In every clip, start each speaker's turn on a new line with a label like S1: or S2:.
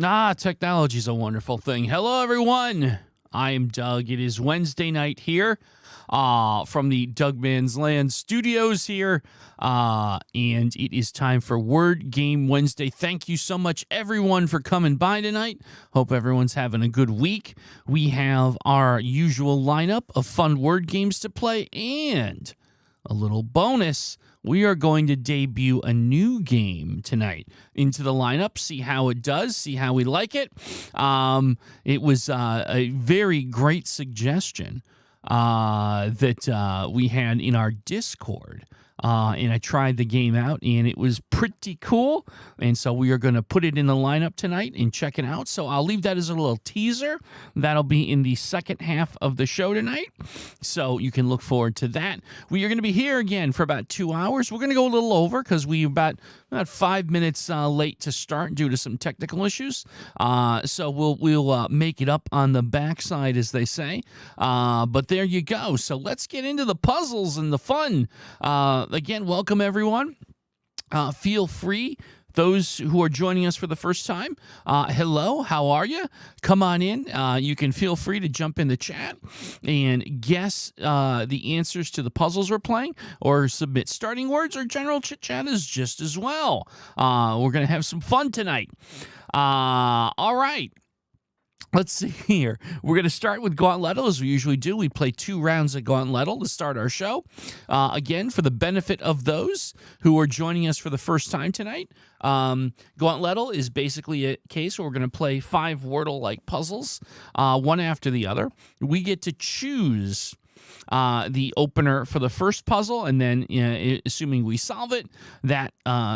S1: Technology's a wonderful thing. Hello, everyone. I am Doug. It is Wednesday night here from the Doug Man's Land studios here, and it is time for Word Game Wednesday. Thank you so much, everyone, for coming by tonight. Hope everyone's having a good week. We have our usual lineup of fun word games to play, and a little bonus. We are going to debut a new game tonight into the lineup, see how it does, see how we like it. It was a very great suggestion that we had in our Discord. And I tried the game out, and it was pretty cool. And so we are going to put it in the lineup tonight and check it out. So I'll leave that as a little teaser. That'll be in the second half of the show tonight. So you can look forward to that. We are going to be here again for about 2 hours. We're going to go a little over because we're about 5 minutes late to start due to some technical issues. So we'll make it up on the backside, as they say. But there you go. So let's get into the puzzles and the fun. Again, welcome everyone. Feel free, those who are joining us for the first time, hello, how are you? Come on in. You can feel free to jump in the chat and guess the answers to the puzzles we're playing, or submit starting words, or general chit-chat is just as well. We're going to have some fun tonight. All right. Let's see here. We're going to start with Gauntletle, as we usually do. We play 2 rounds of Gauntletle to start our show. Again, for the benefit of those who are joining us for the first time tonight, Gauntletle is basically a case where we're going to play 5 Wordle-like puzzles, one after the other. We get to choose the opener for the first puzzle, and then assuming we solve it, that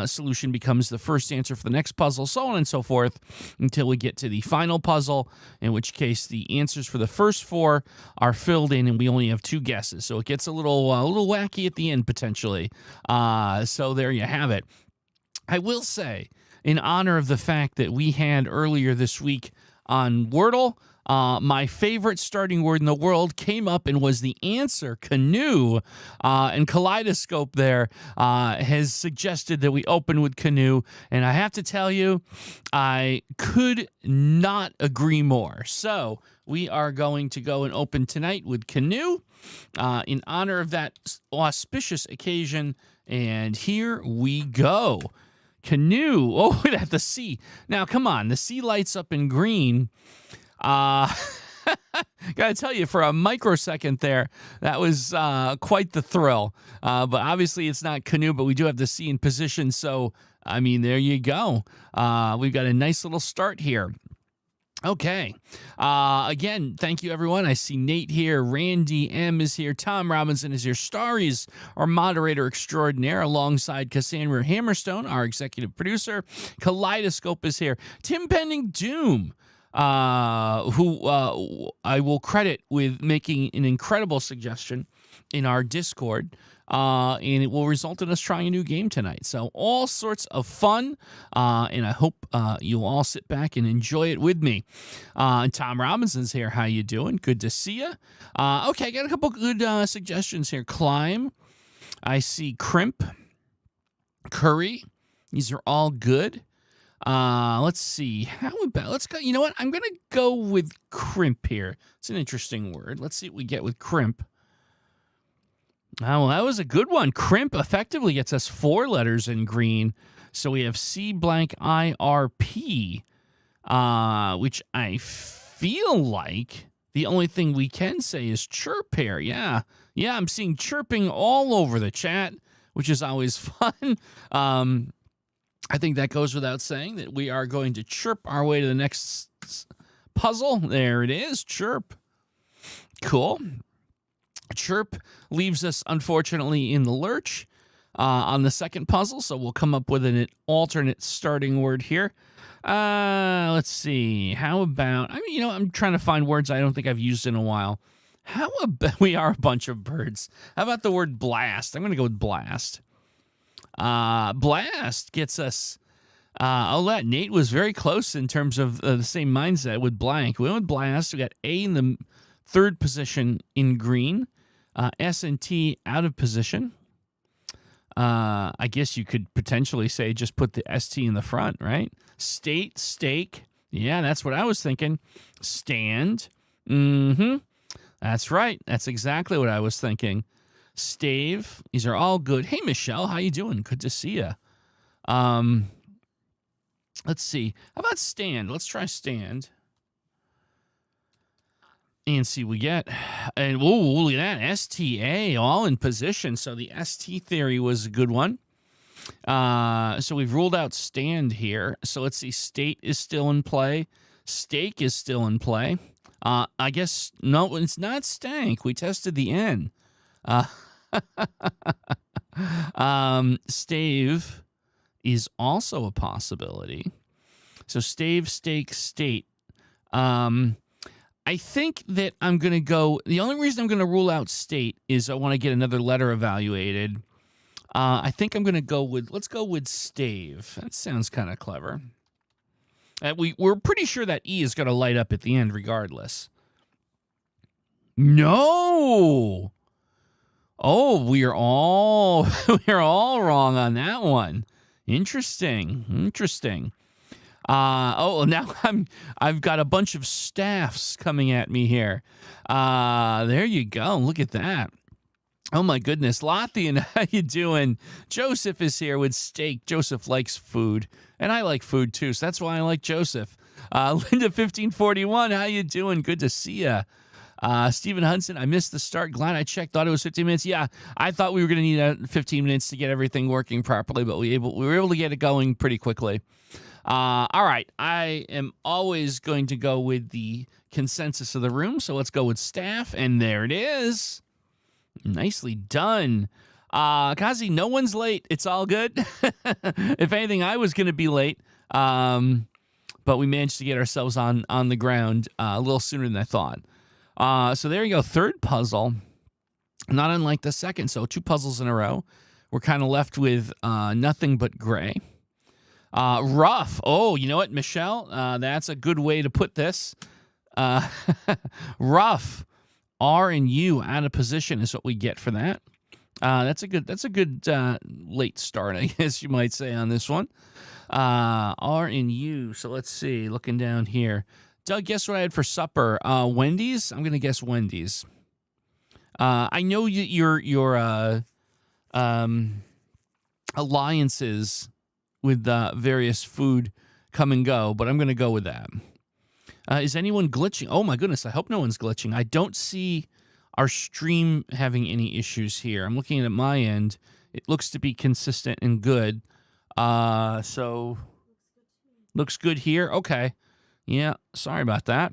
S1: solution becomes the first answer for the next puzzle, so on and so forth, until we get to the final puzzle, in which case the answers for the first 4 are filled in, and we only have 2 guesses. So it gets a little wacky at the end, potentially. So there you have it. I will say, in honor of the fact that we had earlier this week on Wordle, my favorite starting word in the world came up and was the answer, canoe. And Kaleidoscope there has suggested that we open with canoe. And I have to tell you, I could not agree more. So we are going to go and open tonight with canoe in honor of that auspicious occasion. And here we go. Canoe. Oh, look at the sea. Now, come on. The sea lights up in green. Gotta tell you, for a microsecond there, that was quite the thrill. But obviously it's not canoe, but we do have the sea in position. So, I mean, there you go. We've got a nice little start here. Okay. Again, thank you, everyone. I see Nate here. Randy M. is here. Tom Robinson is here. Starry's our moderator extraordinaire, alongside Cassandra Hammerstone, our executive producer. Kaleidoscope is here. Tim Pending Doom, who I will credit with making an incredible suggestion in our Discord, and it will result in us trying a new game tonight. So all sorts of fun, and I hope you'll all sit back and enjoy it with me. Tom Robinson's here. How you doing? Good to see you. Okay, got a couple good suggestions here. Climb. I see Crimp. Curry. These are all good. Let's see. How about, let's go. You know what? I'm going to go with crimp here. It's an interesting word. Let's see what we get with crimp. Oh, well, that was a good one. Crimp effectively gets us 4 letters in green. So we have C-blank-I-R-P, which I feel like the only thing we can say is chirp here. Yeah, I'm seeing chirping all over the chat, which is always fun. I think that goes without saying that we are going to chirp our way to the next puzzle. There it is, chirp. Cool. Chirp leaves us, unfortunately, in the lurch on the second puzzle, so we'll come up with an alternate starting word here. Let's see. How about, I'm trying to find words I don't think I've used in a while. How about, we are a bunch of birds. How about the word blast? I'm going to go with blast. Blast gets us, Nate was very close in terms of the same mindset with blank. We went with blast. We got A in the 3rd position in green, S and T out of position. I guess you could potentially say just put the ST in the front, right? State, steak, Yeah, that's what I was thinking. Stand. Mm-hmm. That's right. That's exactly what I was thinking. Stave. These are all good. Hey, Michelle, how you doing? Good to see you. Let's see. How about stand? Let's try stand. And see what we get. And whoa, look at that. STA, all in position. So the ST theory was a good one. So we've ruled out stand here. So let's see. State is still in play. Stake is still in play. I guess, no, it's not stank. We tested the N. Stave is also a possibility. So stave, stake, state. I think that I'm going to go, the only reason I'm going to rule out state is I want to get another letter evaluated. I think I'm going to go with, let's go with stave. That sounds kind of clever. We're pretty sure that E is going to light up at the end regardless. No! Oh, we're all wrong on that one. Interesting. Now I've got a bunch of staffs coming at me here. There you go. Look at that. Oh my goodness. Lothian, how you doing? Joseph is here with steak. Joseph likes food. And I like food too, so that's why I like Joseph. Linda1541, how you doing? Good to see ya. Stephen Hudson, I missed the start. Glad I checked. Thought it was 15 minutes. Yeah, I thought we were going to need 15 minutes to get everything working properly, but we were able to get it going pretty quickly. All right, I am always going to go with the consensus of the room, so let's go with staff, and there it is. Nicely done. Kazi, no one's late. It's all good. If anything, I was going to be late, but we managed to get ourselves on the ground a little sooner than I thought. So there you go. Third puzzle, not unlike the second. So 2 puzzles in a row. We're kind of left with nothing but gray. Rough. Oh, you know what, Michelle? That's a good way to put this. Rough. R and U out of position is what we get for that. That's a good late start, I guess you might say, on this one. R and U. So let's see. Looking down here. Doug, guess what I had for supper? Wendy's? I'm going to guess Wendy's. I know your alliances with various food come and go, but I'm going to go with that. Is anyone glitching? Oh, my goodness. I hope no one's glitching. I don't see our stream having any issues here. I'm looking at my end. It looks to be consistent and good. So, looks good here. Okay. Yeah, sorry about that.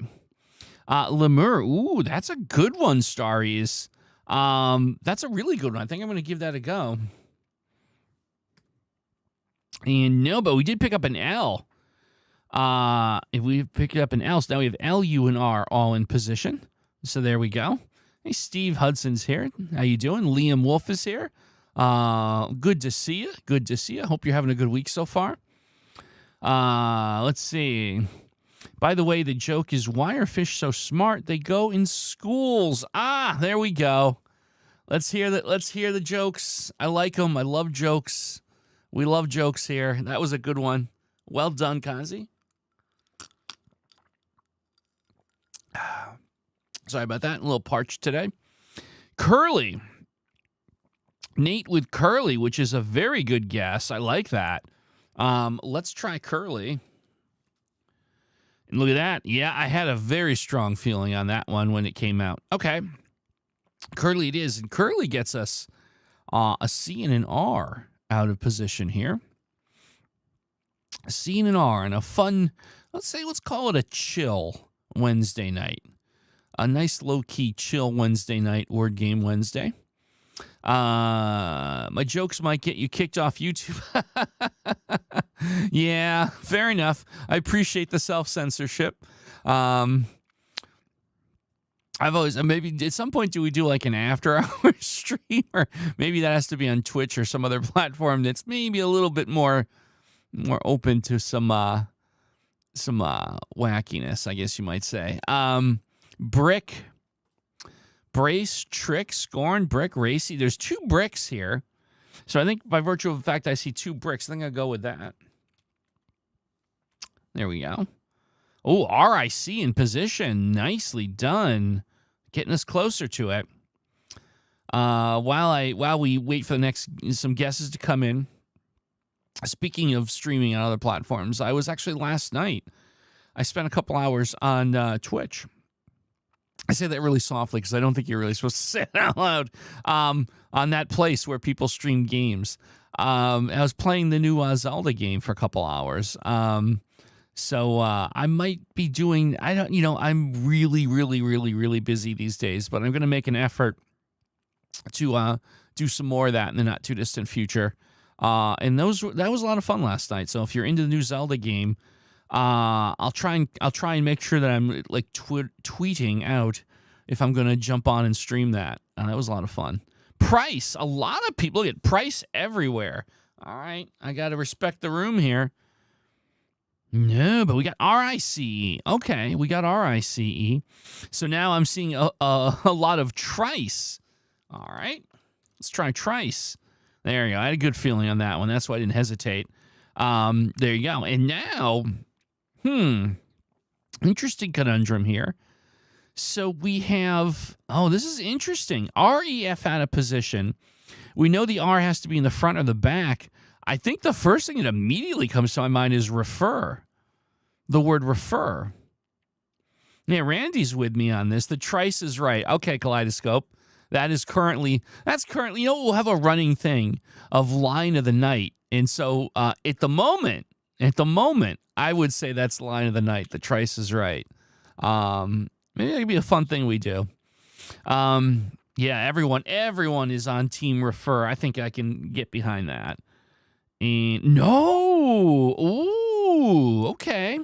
S1: Lemur. Ooh, that's a good one, Starries. That's a really good one. I think I'm going to give that a go. And no, but we did pick up an L. If we picked up an L, so now we have L, U, and R all in position. So there we go. Hey, Steve Hudson's here. How you doing? Liam Wolf is here. Good to see you. Good to see you. Hope you're having a good week so far. Let's see. By the way, the joke is, why are fish so smart? They go in schools. Ah, there we go. Let's hear the jokes. I like them. I love jokes. We love jokes here. That was a good one. Well done, Kazi. Sorry about that. A little parched today. Curly. Nate with Curly, which is a very good guess. I like that. Let's try Curly. And look at that. Yeah, I had a very strong feeling on that one when it came out. Okay. Curly it is. And Curly gets us a C and an R out of position here. A C and an R and a fun, let's call it a chill Wednesday night. A nice low-key chill Wednesday night, Word Game Wednesday. My jokes might get you kicked off YouTube. Yeah, fair enough. I appreciate the self-censorship. I've always, maybe at some point, do we do like an after-hour stream? Or maybe that has to be on Twitch or some other platform that's maybe a little bit more open to some wackiness, I guess you might say. Brick, Brace, Trick, Scorn, Brick, Racy. There's 2 bricks here. So I think by virtue of the fact I see 2 bricks, I think I'll go with that. There we go. Oh, RIC in position. Nicely done. Getting us closer to it. While we wait for some guesses to come in. Speaking of streaming on other platforms, I was actually last night. I spent a couple hours on Twitch. I say that really softly because I don't think you're really supposed to say it out loud. On that place where people stream games. I was playing the new Zelda game for a couple hours. So I might be doing, I'm really, really, really, really busy these days, but I'm going to make an effort to do some more of that in the not too distant future. And that was a lot of fun last night. So if you're into the new Zelda game, I'll try and make sure that I'm like tweeting out if I'm going to jump on and stream that. That was a lot of fun. Price, a lot of people get price everywhere. All right, I got to respect the room here. No, but we got RICE. Okay, we got RICE. So now I'm seeing a lot of trice. All right, let's try trice. There you go. I had a good feeling on that one. That's why I didn't hesitate. There you go. And now, interesting conundrum here. So we have, this is interesting. REF out of position. We know the R has to be in the front or the back. I think the first thing that immediately comes to my mind is refer. The word refer. Yeah, Randy's with me on this. The trice is right. Okay, Kaleidoscope. That's currently, we'll have a running thing of line of the night. And so at the moment, I would say that's line of the night. The trice is right. Maybe that could be a fun thing we do. Yeah, everyone is on team refer. I think I can get behind that. And no. Ooh, okay.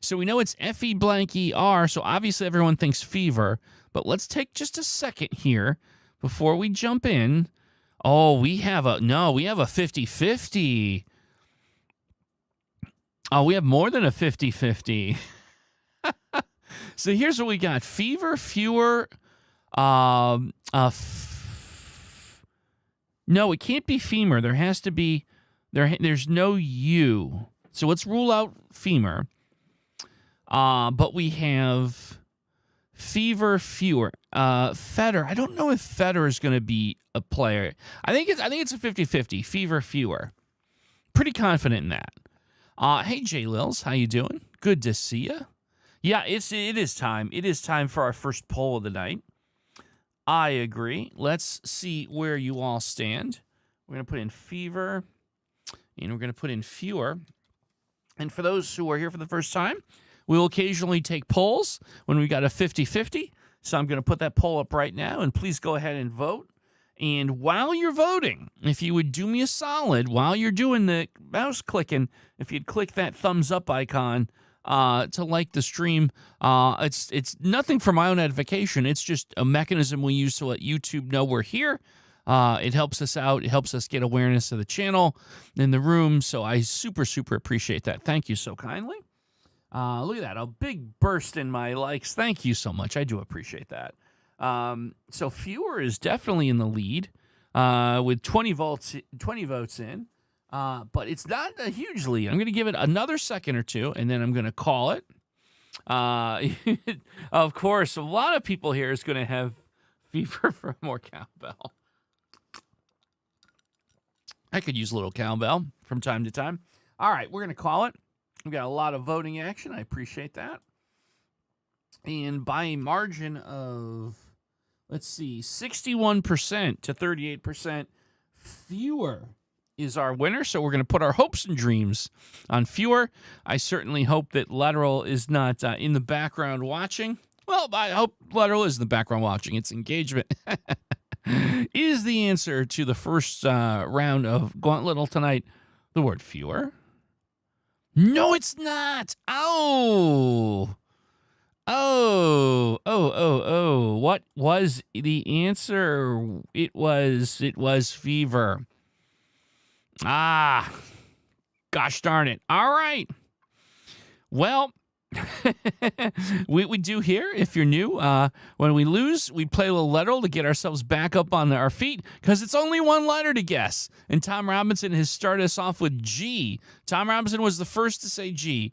S1: So we know it's F-E-blank-E-R, so obviously everyone thinks fever. But let's take just a second here before we jump in. Oh, we have a 50-50. Oh, we have more than a 50-50. So here's what we got. Fever, fewer. No, it can't be femur. There has to be, there's no U. So let's rule out femur. But we have fever, fewer. Fetter. I don't know if Fetter is going to be a player. I think it's a 50-50. Fever, fewer. Pretty confident in that. Hey, J. Lils, how you doing? Good to see you. Yeah, it is time. It is time for our first poll of the night. I agree. Let's see where you all stand. We're going to put in fever, and we're going to put in fewer. And for those who are here for the first time, we will occasionally take polls when we got a 50-50. So I'm going to put that poll up right now, and please go ahead and vote. And while you're voting, if you would do me a solid, while you're doing the mouse clicking, if you'd click that thumbs up icon to like the stream, it's nothing for my own edification. It's just a mechanism we use to let YouTube know we're here. It helps us out. It helps us get awareness of the channel in the room. So I super, super appreciate that. Thank you so kindly. Look at that. A big burst in my likes. Thank you so much. I do appreciate that. So fewer is definitely in the lead with 20 votes in. But it's not a huge lead. I'm going to give it another second or two, and then I'm going to call it. Of course, a lot of people here is going to have fever for more cowbell. I could use a little cowbell from time to time. All right, we're going to call it. We've got a lot of voting action. I appreciate that. And by a margin of, let's see, 61% to 38%, fewer is our winner. So we're going to put our hopes and dreams on fewer. I certainly hope that Lateral is not in the background watching. Well, I hope Lateral is in the background watching. Its engagement is the answer to the first round of Gauntletle tonight. The word fewer. No, it's not. Oh. What was the answer? It was fever. Ah, gosh darn it. All right. Well, we do here, if you're new, when we lose, we play a little letter to get ourselves back up on our feet, because it's only one letter to guess. And Tom Robinson has started us off with G. Tom Robinson was the first to say G.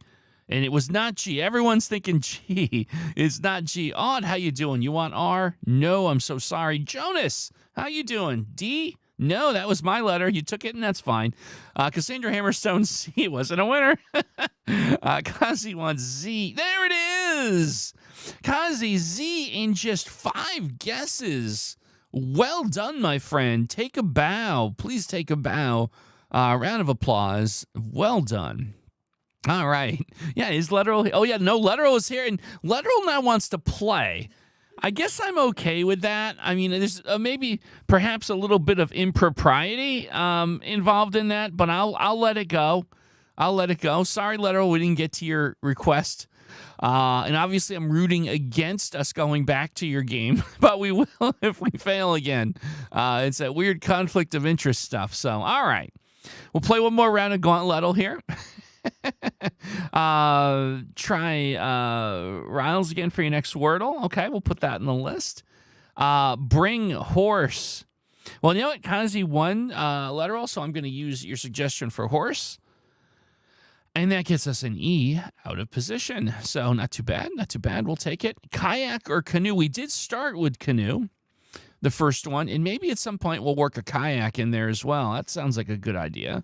S1: And it was not G. Everyone's thinking G. It's not G. Odd, how you doing? You want R? No, I'm so sorry. Jonas, how you doing? D? No, that was my letter. You took it, and that's fine. Cassandra Hammerstone, C wasn't a winner. Kazi wants Z. There it is. Kazi, Z in just 5 guesses. Well done, my friend. Take a bow. Please take a bow. Round of applause. Well done. All right. Yeah, is Letteral? Oh, yeah, no, Letteral is here, and Letteral now wants to play. I guess I'm okay with that. I mean, there's maybe perhaps a little bit of impropriety involved in that, but I'll let it go. I'll let it go. Sorry, Letteral, we didn't get to your request. And obviously, I'm rooting against us going back to your game, but we will if we fail again. It's that weird conflict of interest stuff. So, all right. We'll play one more round of Gauntletle here. Try Riles again for your next Wordle. Okay, we'll put that in the list. Bring horse. Well, you know what? Kazi won Letteral, so I'm going to use your suggestion for horse. And that gets us an E out of position. So not too bad, not too bad. We'll take it. Kayak or canoe. We did start with canoe, the first one. And maybe at some point we'll work a kayak in there as well. That sounds like a good idea.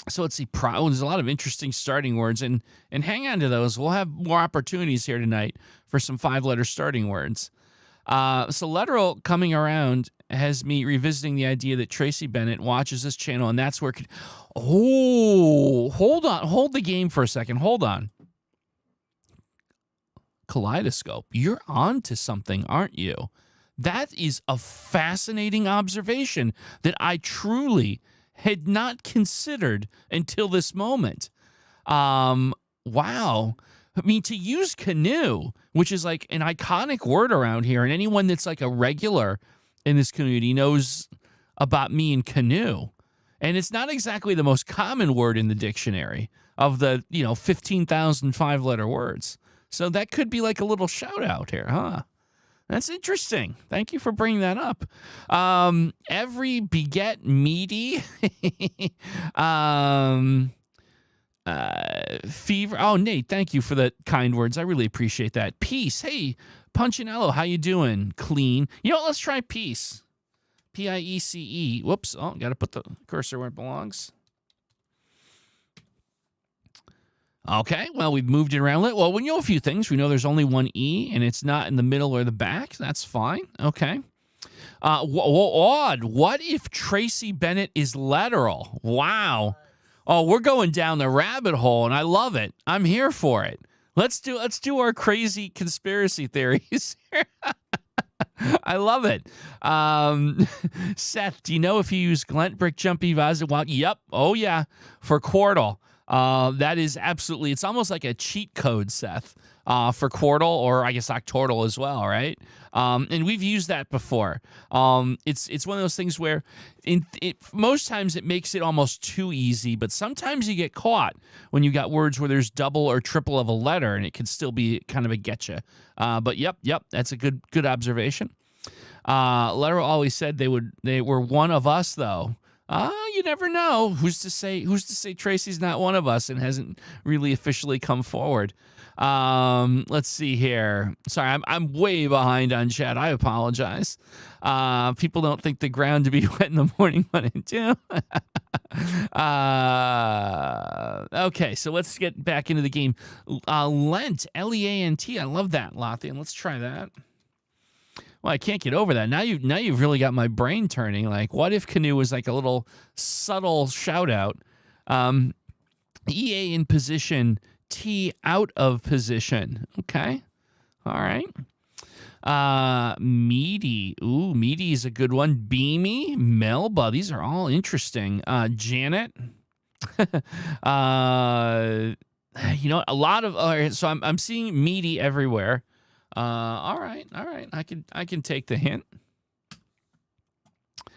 S1: So let's see. There's a lot of interesting starting words, and hang on to those. We'll have more opportunities here tonight for some 5-letter starting words. So Letteral coming around has me revisiting the idea that Tracy Bennett watches this channel, and that's where. Hold on. Hold the game for a second. Hold on. Kaleidoscope. You're on to something, aren't you? That is a fascinating observation that I truly had not considered until this moment. Wow. I mean, to use canoe, which is like an iconic word around here, and anyone that's like a regular in this community knows about me and canoe. And it's not exactly the most common word in the dictionary of the, 15,000 5-letter words. So that could be like a little shout out here, huh? That's interesting. Thank you for bringing that up. Every beget meaty. Fever. Oh, Nate, thank you for the kind words. I really appreciate that. Peace. Hey, Punchinello, how you doing? Clean. You know what? Let's try peace. Piece. Whoops. Oh, got to put the cursor where it belongs. Okay, well, we've moved it around. Well, we know a few things. We know there's only one E, and it's not in the middle or the back. That's fine. Okay. Odd. What if Tracy Bennett is Letteral? Wow. Oh, we're going down the rabbit hole, and I love it. I'm here for it. Let's do our crazy conspiracy theories here. I love it. Seth, do you know if you use Glent, Brick, Jumpy, Vaz? Well, yep. Oh, yeah. For Quartal. That is absolutely, it's almost like a cheat code, Seth, for Quartal, or I guess Octordle as well, right? And we've used that before. It's one of those things where most times it makes it almost too easy, but sometimes you get caught when you got words where there's double or triple of a letter, and it can still be kind of a getcha. But yep, that's a good observation. Letteral always said they were one of us, though. You never know. Who's to say Tracy's not one of us and hasn't really officially come forward? Let's see here. Sorry, I'm way behind on chat. I apologize. People don't think the ground to be wet in the morning when it do. Okay, so let's get back into the game. Lent, Leant. I love that, Lothian. Let's try that. Well, I can't get over that. Now you've really got my brain turning. Like, what if canoe was like a little subtle shout out? EA in position, T out of position. Okay. All right. Meaty. Ooh, meaty is a good one. Beamy, Melba. These are all interesting. Janet. A lot of. All right, so I'm seeing meaty everywhere. All right. I can take the hint.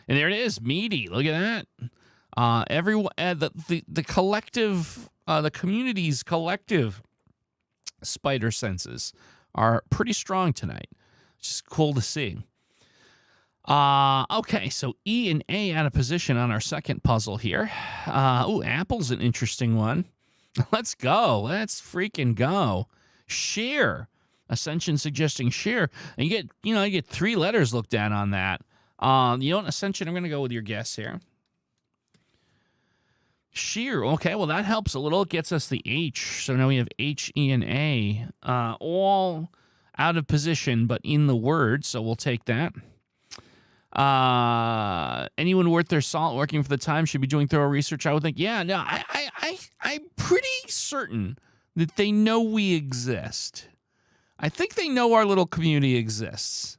S1: And there it is, meaty. Look at that. Everyone, the collective, the community's collective spider senses are pretty strong tonight. It's just cool to see. Okay, so E and A out of position on our second puzzle here. Apple's an interesting one. Let's go. Let's freaking go. Sheer. Ascension suggesting sheer. And you get 3 letters looked at on that. Ascension, I'm going to go with your guess here. Sheer. Okay, well, that helps a little. It gets us the H. So now we have H, E, and A. All out of position, but in the word. So we'll take that. Anyone worth their salt working for the Times should be doing thorough research. I would think, yeah, no, I'm pretty certain that they know we exist. I think they know our little community exists.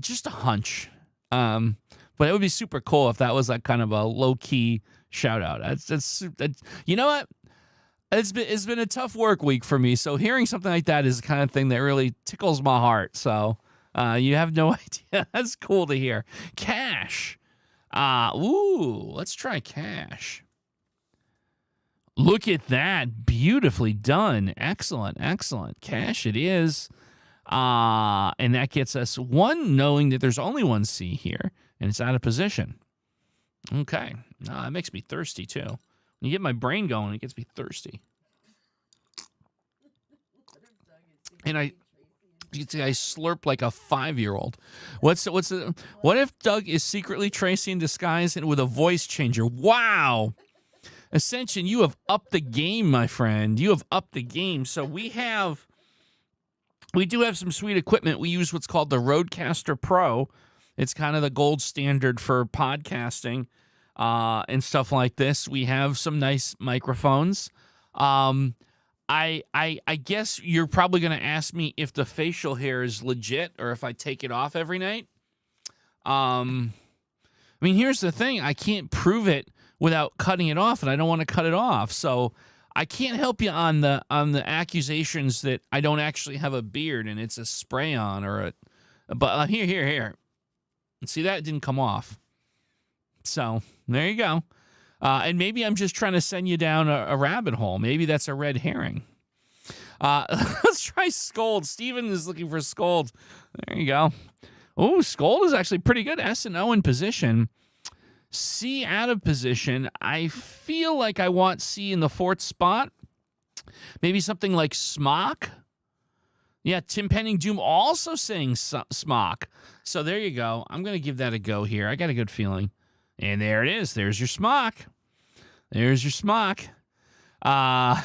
S1: Just a hunch. But it would be super cool if that was like kind of a low key shout out. That's you know what? It's been a tough work week for me. So hearing something like that is the kind of thing that really tickles my heart. So you have no idea. That's cool to hear. Cash. Let's try cash. Look at that. Beautifully done. Excellent. Cash it is. And that gets us 1, knowing that there's only 1 C here, and it's out of position. Okay. That makes me thirsty, too. When you get my brain going, it gets me thirsty. And I slurp like a 5-year-old. What if Doug is secretly Tracy in disguise and with a voice changer? Wow. Ascension, you have upped the game, my friend. You have upped the game. So we do have some sweet equipment. We use what's called the Rodecaster Pro. It's kind of the gold standard for podcasting and stuff like this. We have some nice microphones. I guess you're probably going to ask me if the facial hair is legit or if I take it off every night. Here's the thing. I can't prove it without cutting it off, and I don't want to cut it off. So I can't help you on the accusations that I don't actually have a beard and it's a spray on but here. See, that didn't come off. So there you go. And maybe I'm just trying to send you down a rabbit hole. Maybe that's a red herring. Let's try Scold. Steven is looking for Scold. There you go. Oh, Scold is actually pretty good. S and O in position. C out of position. I feel like I want C in the 4th spot. Maybe something like smock. Yeah, Tim Penning Doom also saying smock. So there you go. I'm going to give that a go here. I got a good feeling. And there it is. There's your smock. There's your smock. Hey,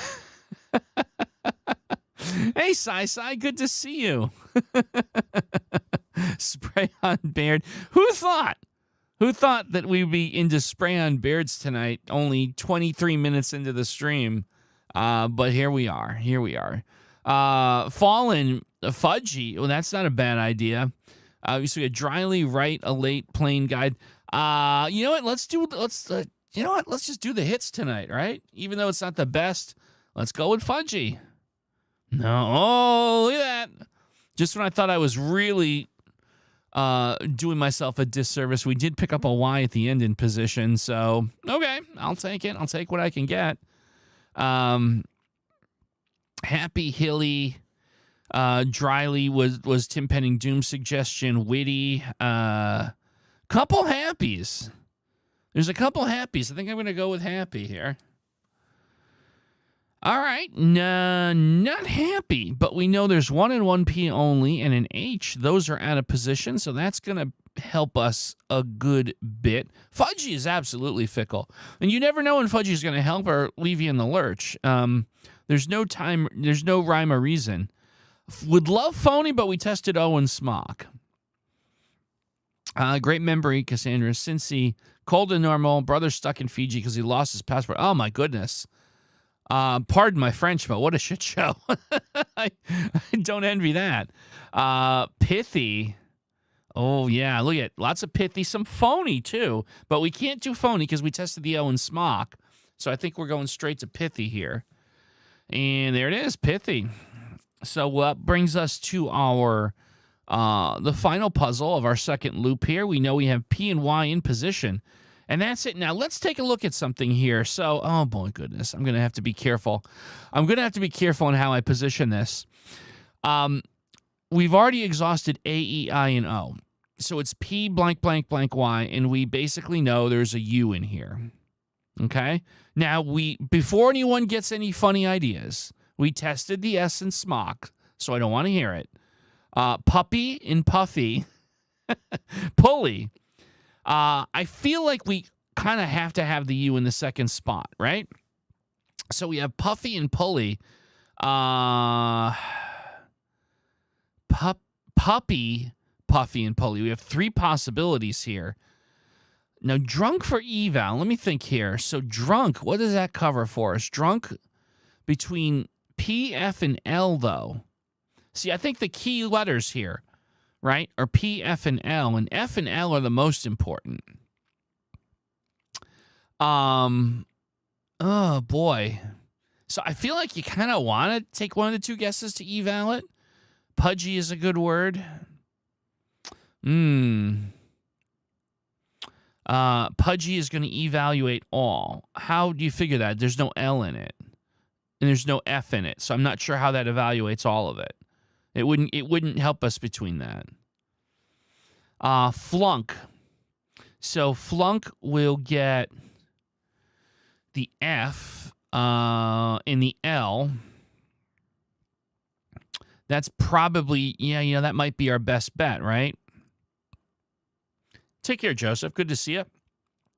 S1: Sai, good to see you. Spray on Baird. Who thought that we'd be into spray on Bairds tonight, only 23 minutes into the stream? But here we are. Fallen Fudgy. Well, that's not a bad idea. So we had Dryly write a late plain guide. You know what? Let's just do the hits tonight, right? Even though it's not the best, let's go with Fudgy. No, oh, look at that. Just when I thought I was really doing myself a disservice, we did pick up a Y at the end in position. So, okay, I'll take it. I'll take what I can get. Happy Hilly, Dryly was Tim Penning Doom's suggestion. Witty, couple happies. There's a couple happies. I think I'm going to go with happy here. All right, not happy, but we know there's 1 and 1 P only and an H. Those are out of position, so that's going to help us a good bit. Fudgy is absolutely fickle, and you never know when Fudgy is going to help or leave you in the lurch. There's no rhyme or reason. Would love phony, but we tested O and Smock. Great memory, Cassandra. Cincy, cold and normal. Brother stuck in Fiji because he lost his passport. Oh, my goodness. Pardon my French, but what a shit show. I don't envy that. Pithy. Oh, yeah. Look at lots of pithy. Some phony, too. But we can't do phony because we tested the O and Smock. So I think we're going straight to pithy here. And there it is, pithy. So what brings us to our the final puzzle of our second loop here. We know we have P and Y in position. And that's it. Now, let's take a look at something here. So, oh, boy, goodness. I'm going to have to be careful. I'm going to have to be careful in how I position this. We've already exhausted A, E, I, and O. So it's P blank, blank, blank, Y, and we basically know there's a U in here. Okay. Now, before anyone gets any funny ideas, we tested the S in smock, so I don't want to hear it. Puppy and puffy. Pulley. I feel like we kind of have to have the U in the second spot, right? So we have puffy and pulley. Puppy, puffy, and pulley. We have 3 possibilities here. Now, drunk for eval. Let me think here. So drunk, what does that cover for us? Drunk between P, F, and L, though. See, I think the key letters here, right, are P, F, and L. And F and L are the most important. Oh, boy. So I feel like you kind of want to take one of the 2 guesses to eval it. Pudgy is a good word. Pudgy is going to evaluate all. How do you figure that? There's no L in it. And there's no F in it. So I'm not sure how that evaluates all of it. It wouldn't help us between that. Flunk. So flunk will get the F in the L. That's probably, that might be our best bet, right? Take care, Joseph. Good to see you.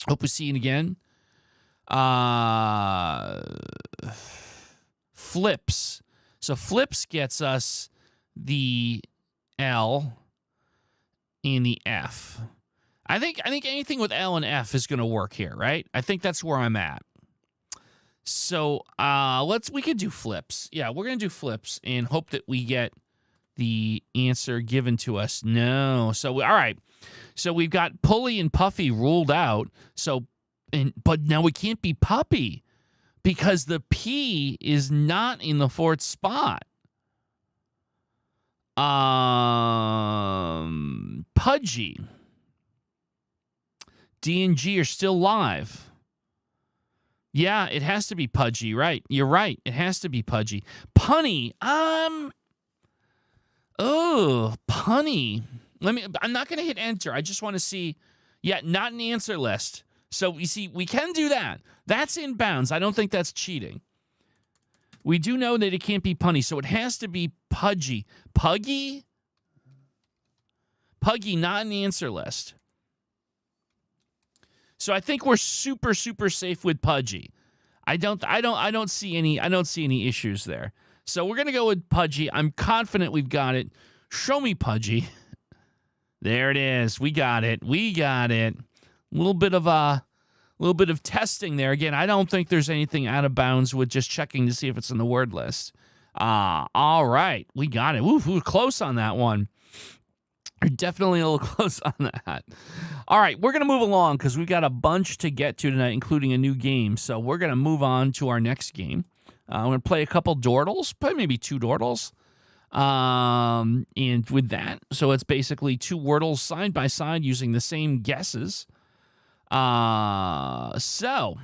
S1: Hope we see you again. Flips. So flips gets us the L and the F. I think anything with L and F is going to work here, right? I think that's where I'm at. So we could do flips. Yeah, we're going to do flips and hope that we get the answer given to us. No. So all right. So we've got pulley and puffy ruled out. But now we can't be puppy because the P is not in the 4th spot. Pudgy. D and G are still live. Yeah, it has to be pudgy, right? You're right. It has to be pudgy. Punny. Punny. I'm not going to hit enter. I just want to see. Yeah, not an answer list. So you see, we can do that. That's in bounds. I don't think that's cheating. We do know that it can't be punny, so it has to be pudgy. Puggy? Puggy, not an answer list. So I think we're super, super safe with pudgy. I don't see any issues there. So we're gonna go with pudgy. I'm confident we've got it. Show me pudgy. There it is. We got it. A little bit of testing there. Again, I don't think there's anything out of bounds with just checking to see if it's in the word list. All right. We got it. Woo, we were close on that one. We're definitely a little close on that. All right. We're going to move along because we've got a bunch to get to tonight, including a new game. So we're going to move on to our next game. I'm going to play a couple Dordles, probably maybe 2 Dordles. And with that, so it's basically 2 Wordles side by side using the same guesses. So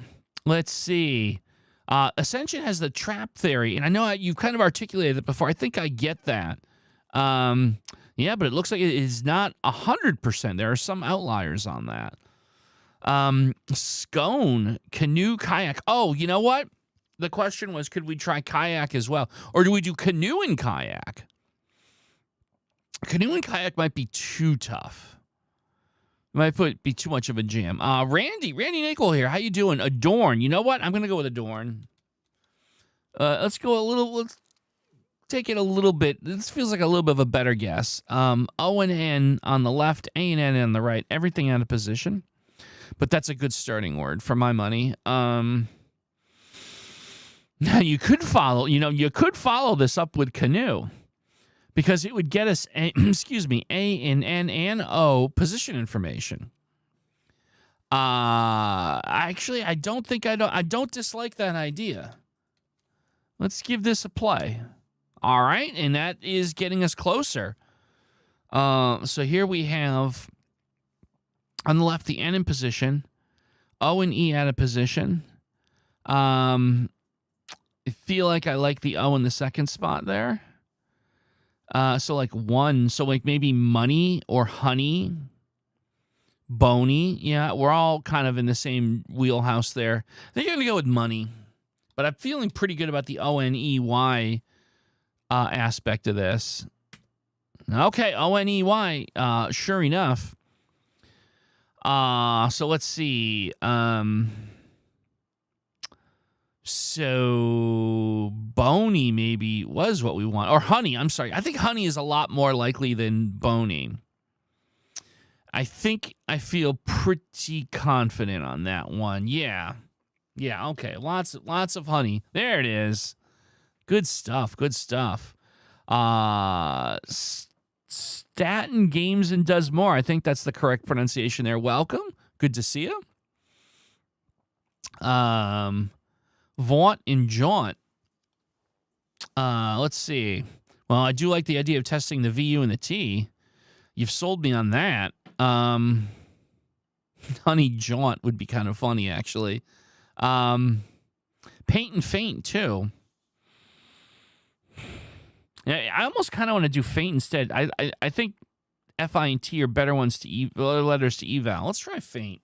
S1: let's see. Ascension has the trap theory, and I know you've kind of articulated it before. I think I get that. Yeah, but it looks like it is not 100%. There are some outliers on that. Scone, canoe, kayak. Oh, you know what? The question was, could we try kayak as well? Or do we do canoe and kayak? Canoe and kayak might be too tough. Might be too much of a jam. Randy Nickel here. How you doing? Adorn. You know what? I'm going to go with Adorn. Let's take it a little bit. This feels like a little bit of a better guess. O and N on the left, A and N on the right. Everything out of position. But that's a good starting word for my money. Now you could follow this up with canoe, because it would get us A and N and O position information. Actually, I don't dislike that idea. Let's give this a play. All right, and that is getting us closer. So here we have on the left the N in position, O and E out of position. I feel like I like the O in the second spot there. So like 1, so like maybe money or honey. Bony. Yeah, we're all kind of in the same wheelhouse there. I think I'm going to go with money. But I'm feeling pretty good about the O-N-E-Y aspect of this. Okay, O-N-E-Y, sure enough. So let's see. So bony maybe was what we want. Or honey, I'm sorry. I think honey is a lot more likely than bony. I think I feel pretty confident on that one. Yeah. Yeah, okay. Lots of honey. There it is. Good stuff. Good stuff. Statin Games and Does More. I think that's the correct pronunciation there. Welcome. Good to see you. Vaunt and Jaunt. Let's see. Well, I do like the idea of testing the VU and the T. You've sold me on that. Honey Jaunt would be kind of funny, actually. Paint and Faint, too. Yeah, I almost kind of want to do Faint instead. I think F-I and T are better ones to letters to eval. Let's try Faint.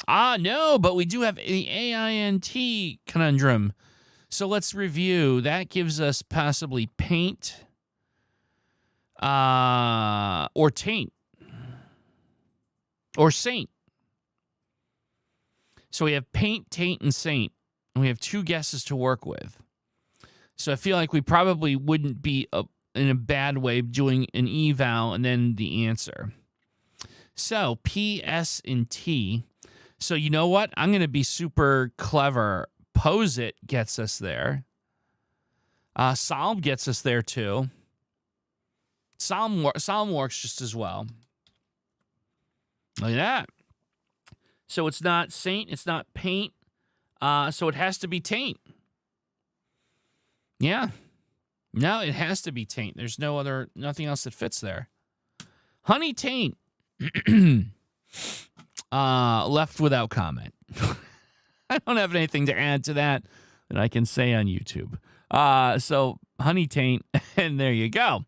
S1: No, but we do have the A-I-N-T conundrum. So let's review. That gives us possibly Paint or Taint or Saint. So we have Paint, Taint, and Saint. And we have 2 guesses to work with. So I feel like we probably wouldn't be in a bad way doing an eval and then the answer. So P, S, and T. So you know what? I'm going to be super clever. Pose It gets us there. Psalm gets us there too. Psalm works just as well. Look at that. So it's not Saint, it's not Paint, so it has to be Taint. Yeah. No, it has to be Taint. There's nothing else that fits there. Honey Taint. Left without comment. I don't have anything to add to that I can say on YouTube. So Honey Taint, and there you go.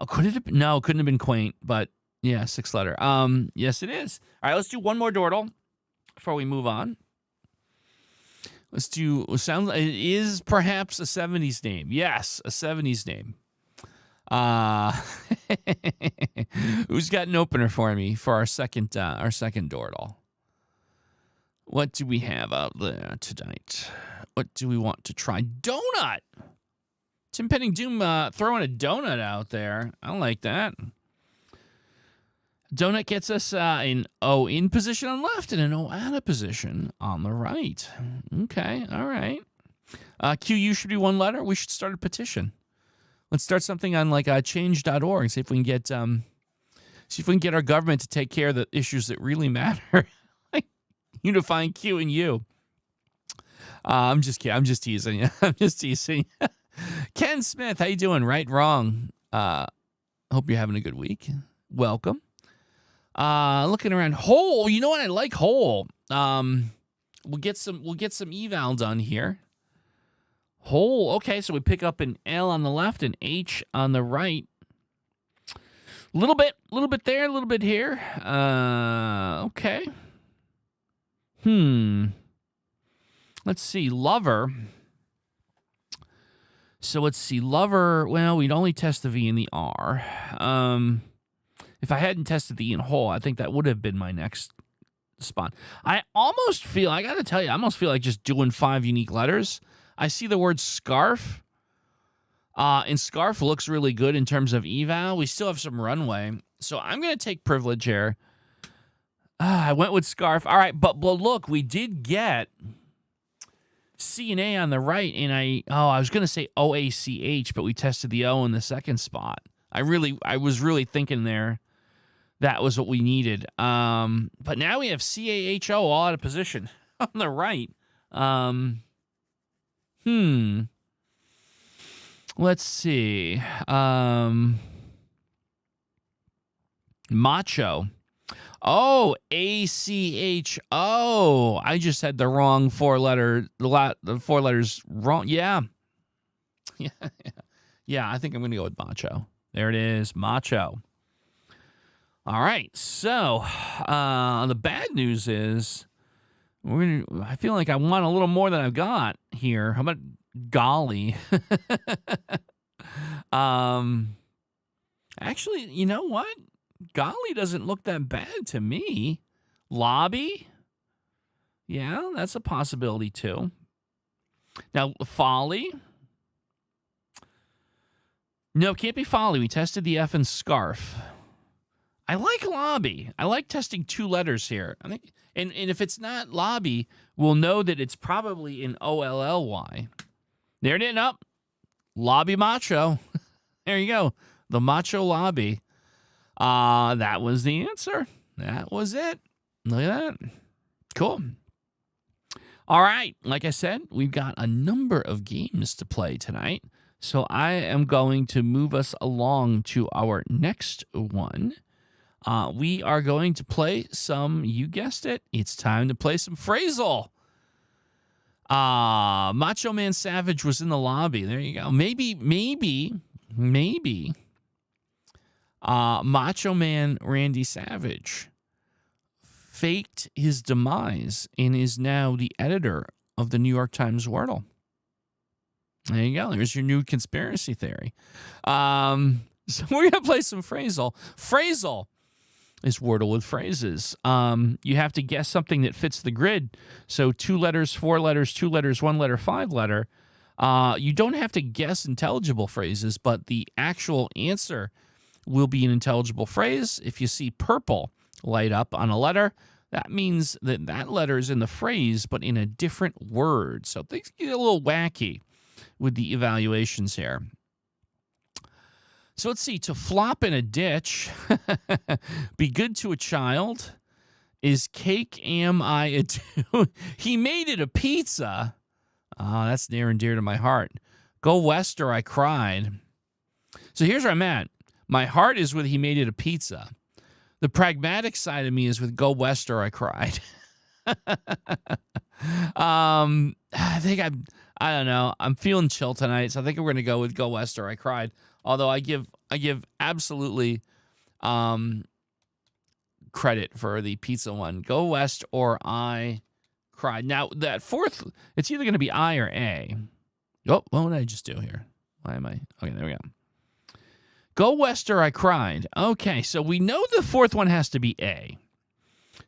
S1: Could it have been? No, couldn't have been Quaint, but yeah, 6 letter. Yes, it is. All right, let's do one more Dordle before we move on. Let's do, it is perhaps a 70s name. Yes, a 70s name. Who's got an opener for me for our second Dordle? What do we have out there tonight? What do we want to try? Donut! Tim Penning Doom throwing a donut out there. I like that. Donut gets us an O in position on the left and an O out of position on the right. Okay, all right. QU should be 1 letter. We should start a petition. Let's start something on like change.org. See if we can get our government to take care of the issues that really matter, like unifying Q and U. I'm just kidding. I'm just teasing you. I'm just teasing. Ken Smith, how you doing? Right, wrong. Hope you're having a good week. Welcome. Looking around. Whole. You know what? I like whole. We'll get some eval done here. Whole. Okay, so we pick up an L on the left and H on the right. A little bit there, a little bit here. Okay. Let's see. Lover. So let's see. Lover. Well, we'd only test the V and the R. If I hadn't tested the E and whole, I think that would have been my next spot. I almost feel, I got to tell you, I almost feel like just doing 5 unique letters. I see the word scarf. And scarf looks really good in terms of eval. We still have some runway. So I'm going to take privilege here. I went with scarf. All right, but look, we did get C and A on the right. And I was going to say OACH, but we tested the O in the second spot. I was really thinking there that was what we needed. But now we have CAHO all out of position on the right. Let's see. Macho. Oh, ACHO. I just had the wrong 4 letter, the 4 letters wrong. Yeah. Yeah, I think I'm going to go with macho. There it is, macho. All right. So the bad news is I feel like I want a little more than I've got here. How about golly? Actually, you know what? Golly doesn't look that bad to me. Lobby? Yeah, that's a possibility too. Now, folly? No, it can't be folly. We tested the F in scarf. I like lobby. I like testing 2 letters here. I think, and if it's not lobby, we'll know that it's probably an OLLY. There it is. Up. Lobby macho. There you go. The macho lobby. That was the answer. That was it. Look at that. Cool. All right. Like I said, we've got a number of games to play tonight. So I am going to move us along to our next one. We are going to play some, you guessed it, it's time to play some Phrasal. Macho Man Savage was in the lobby. There you go. Maybe Macho Man Randy Savage faked his demise and is now the editor of the New York Times Wordle. There you go. There's your new conspiracy theory. So we're going to play some Phrasal. Phrasal is Wordle with phrases. You have to guess something that fits the grid. So 2 letters, 4 letters, 2 letters, 1 letter, 5 letter. You don't have to guess intelligible phrases, but the actual answer will be an intelligible phrase. If you see purple light up on a letter, that means that that letter is in the phrase, but in a different word. So things get a little wacky with the evaluations here. So let's see. To flop in a ditch, be good to a child, is cake am I a do? He made it a pizza. Oh, that's near and dear to my heart. Go west or I cried. So here's where I'm at. My heart is with he made it a pizza. The pragmatic side of me is with go west or I cried. I think I don't know. I'm feeling chill tonight, so I think we're going to go with go west or I cried. Although I give absolutely credit for the pizza one. Go west or I cried. Now that fourth, it's either going to be I or A. Oh, what did I just do here? Why am I? Okay, there we go. Go west or I cried. Okay, so we know the fourth one has to be A.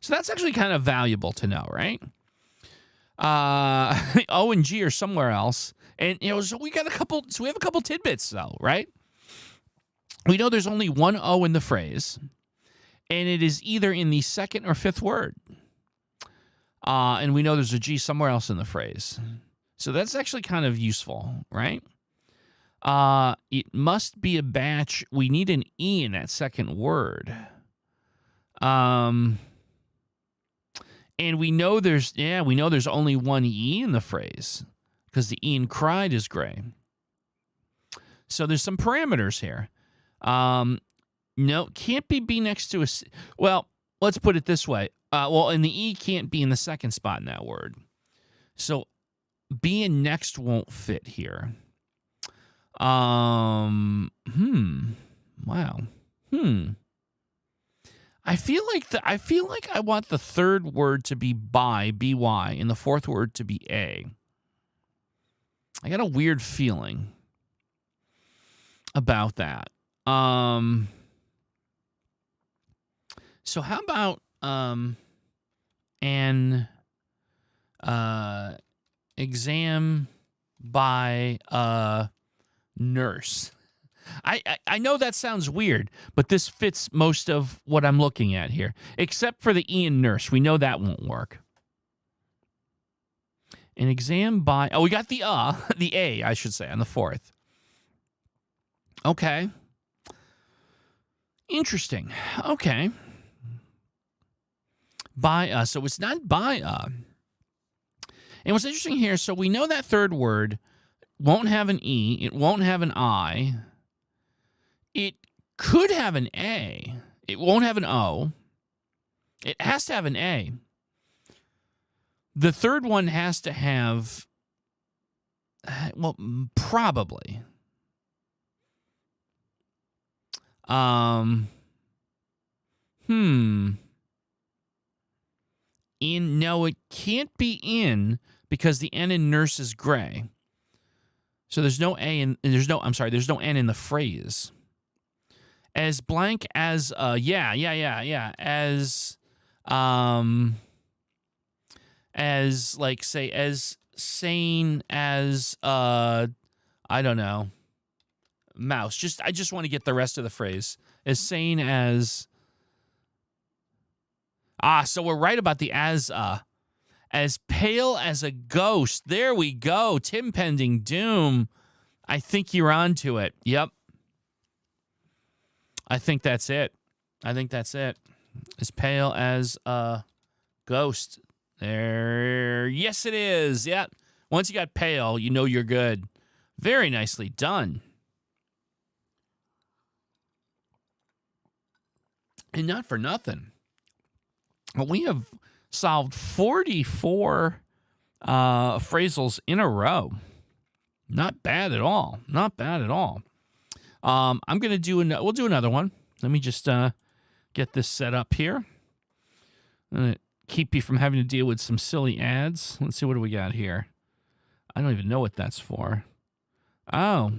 S1: So that's actually kind of valuable to know, right? O and G are somewhere else. And, so we have a couple tidbits, though, right? We know there's only one O in the phrase, and it is either in the second or fifth word. And we know there's a G somewhere else in the phrase. So that's actually kind of useful, right? It must be a batch. We need an E in that second word. And we know there's only one E in the phrase because the E in cried is gray. So there's some parameters here. No, can't be B next to a C. Well, let's put it this way. And the E can't be in the second spot in that word. So B and next won't fit here. Wow. I feel like I want the third word to be by, B-Y, and the fourth word to be A. I got a weird feeling about that. So how about an exam by a nurse? I know that sounds weird, but this fits most of what I'm looking at here, except for the E in nurse. We know that won't work. An exam by... Oh, we got the A, I should say, on the fourth. Okay. Interesting. Okay. By so it's not by And what's interesting here, so we know that third word won't have an E. It won't have an I. It could have an A. It won't have an O. It has to have an A. The third one has to have, well, probably. No, it can't be in because the N in nurse is gray. So there's no A in, there's no N in the phrase. As blank as, as like, say, as sane as, I don't know, mouse. I just want to get the rest of the phrase. As sane as, so we're right about the as pale as a ghost. There we go. Tim Pending Doom. I think you're on to it. Yep. I think that's it. As pale as a ghost. There. Yes, it is. Yep. Once you got pale, you know you're good. Very nicely done. And not for nothing, we have solved 44 phrasals in a row. Not bad at all. I'm going to do we'll do another one. Let me just get this set up here. I'm going to keep you from having to deal with some silly ads. Let's see, what do we got here? I don't even know what that's for. Oh.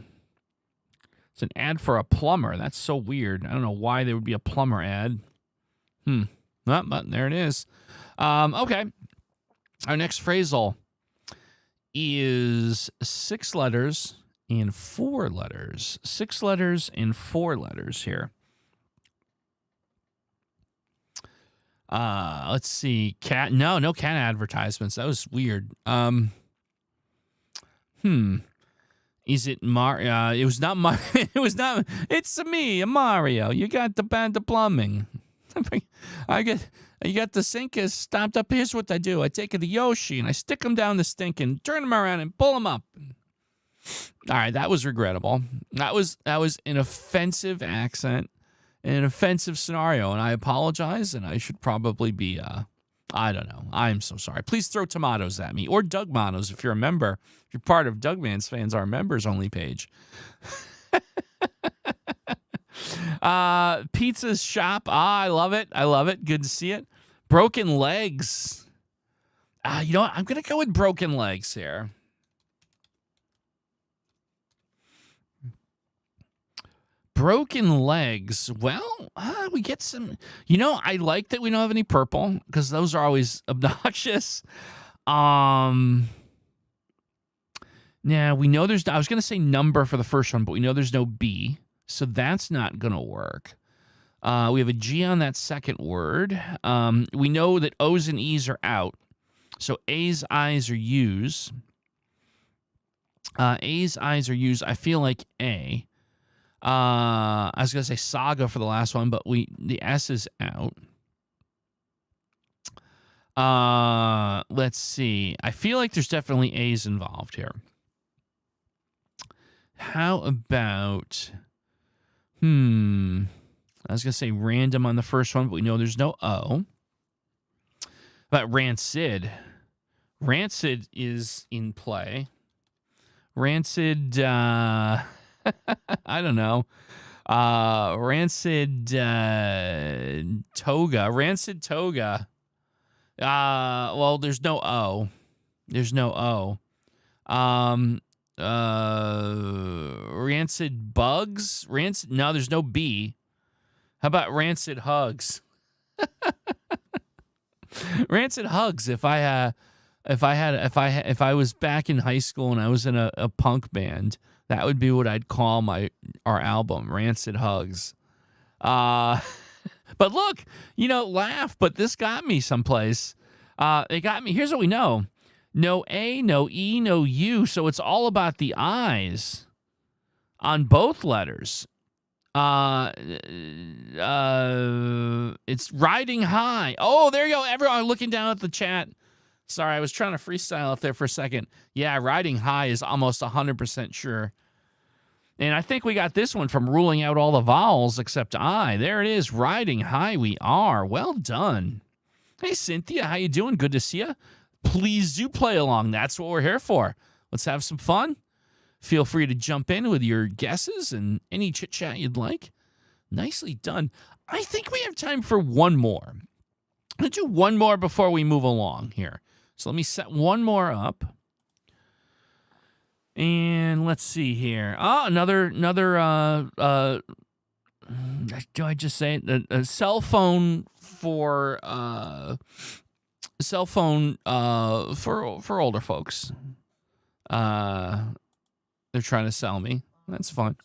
S1: It's an ad for a plumber. That's so weird. I don't know why there would be a plumber ad. But there it is. Okay. Our next phrasal is 6 letters and 4 letters. 6 letters and 4 letters here. Let's see. Cat. No cat advertisements. That was weird. Is it Mario? It was not Mario. It was not. It's me, Mario. You got the plumbing. You got the sink is stopped up. Here's what I do. I take the Yoshi and I stick him down the stink and turn him around and pull him up. All right, that was regrettable. That was an offensive accent, an offensive scenario, and I apologize. And I should probably be I don't know. I'm so sorry. Please throw tomatoes at me or Doug Manos if you're a member. If you're part of Doug Man's Fans, our members only page. Pizza's shop. I love it. Good to see it. Broken legs. You know what? I'm going to go with broken legs here. Broken legs. Well, we get some. I like that we don't have any purple because those are always obnoxious. Now we know there's. I was going to say number for the first one, but we know there's no B, so that's not going to work. We have a G on that second word. We know that O's and E's are out, so A's, I's, or U's. A's, I's, or U's. I feel like A. I was going to say saga for the last one, but the S is out. Let's see. I feel like there's definitely A's involved here. How about, I was going to say random on the first one, but we know there's no O. But rancid. Rancid is in play. Rancid, I don't know. Rancid toga. Rancid toga. Well, there's no O. Rancid bugs. No, there's no B. How about rancid hugs? Rancid hugs. If I was back in high school and I was in a punk band, that would be what I'd call our album, Rancid Hugs. But look, laugh, but this got me someplace. It got me. Here's what we know. No A, no E, no U, so it's all about the I's on both letters. It's riding high. Oh, there you go. Everyone looking down at the chat. Sorry, I was trying to freestyle up there for a second. Yeah, riding high is almost 100% sure. And I think we got this one from ruling out all the vowels except I. There it is. Riding high we are. Well done. Hey, Cynthia. How you doing? Good to see you. Please do play along. That's what we're here for. Let's have some fun. Feel free to jump in with your guesses and any chit-chat you'd like. Nicely done. I think we have time for one more. I'm going to do one more before we move along here. So let me set one more up. And let's see here. Oh, another do I just say it? A cell phone for for older folks. They're trying to sell me. That's fun.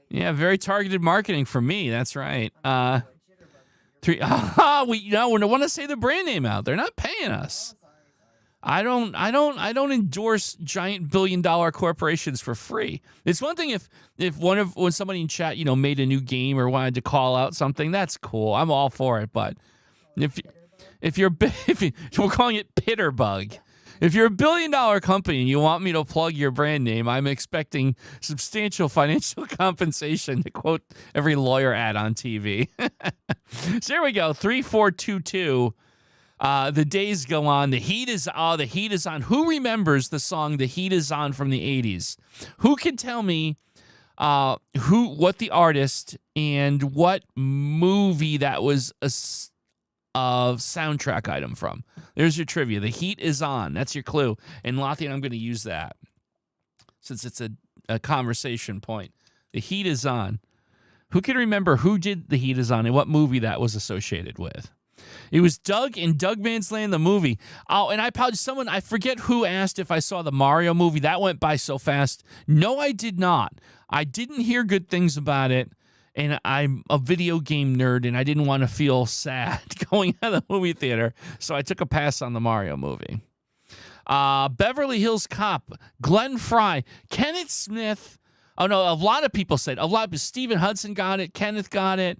S1: Yeah, very targeted marketing for me. That's right. We want to say the brand name out. They're not paying us. I don't endorse giant billion-dollar corporations for free. It's one thing if when somebody in chat, made a new game or wanted to call out something, that's cool. I'm all for it. But if you're we're calling it Pitterbug. If you're a billion-dollar company and you want me to plug your brand name, I'm expecting substantial financial compensation, to quote every lawyer ad on TV. So here we go. 3422. The days go on. The heat is on. Who remembers the song "The Heat Is On" from the 80s? Who can tell me what the artist and what movie that was a soundtrack item from? There's your trivia. The heat is on. That's your clue. And Lothian, I'm going to use that since it's a conversation point. The heat is on. Who can remember who did The Heat Is On and what movie that was associated with? It was Doug in Doug Man's Land, the movie. Oh, and I apologize. I forget who asked if I saw the Mario movie. That went by so fast. No, I did not. I didn't hear good things about it. And I'm a video game nerd, and I didn't want to feel sad going out of the movie theater, so I took a pass on the Mario movie. Beverly Hills Cop, Glenn Fry, Kenneth Smith. Oh, no, a lot of people said. Stephen Hudson got it. Kenneth got it.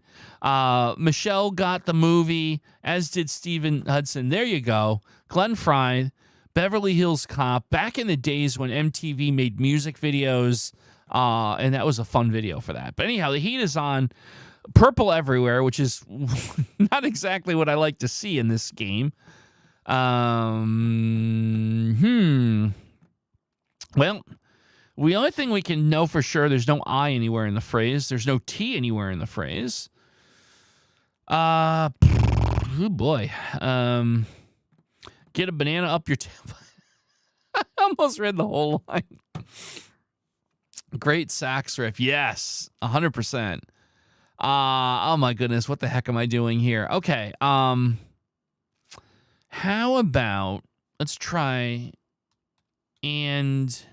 S1: Michelle got the movie, as did Stephen Hudson. There you go. Glenn Fry, Beverly Hills Cop, back in the days when MTV made music videos. And that was a fun video for that. But anyhow, the heat is on. Purple everywhere, which is not exactly what I like to see in this game. Well, the only thing we can know for sure, there's no I anywhere in the phrase. There's no T anywhere in the phrase. Oh boy. Get a banana up your tail. I almost read the whole line. Great sax riff. Yes, 100%. Oh my goodness, what the heck am I doing here? Okay. How about let's try and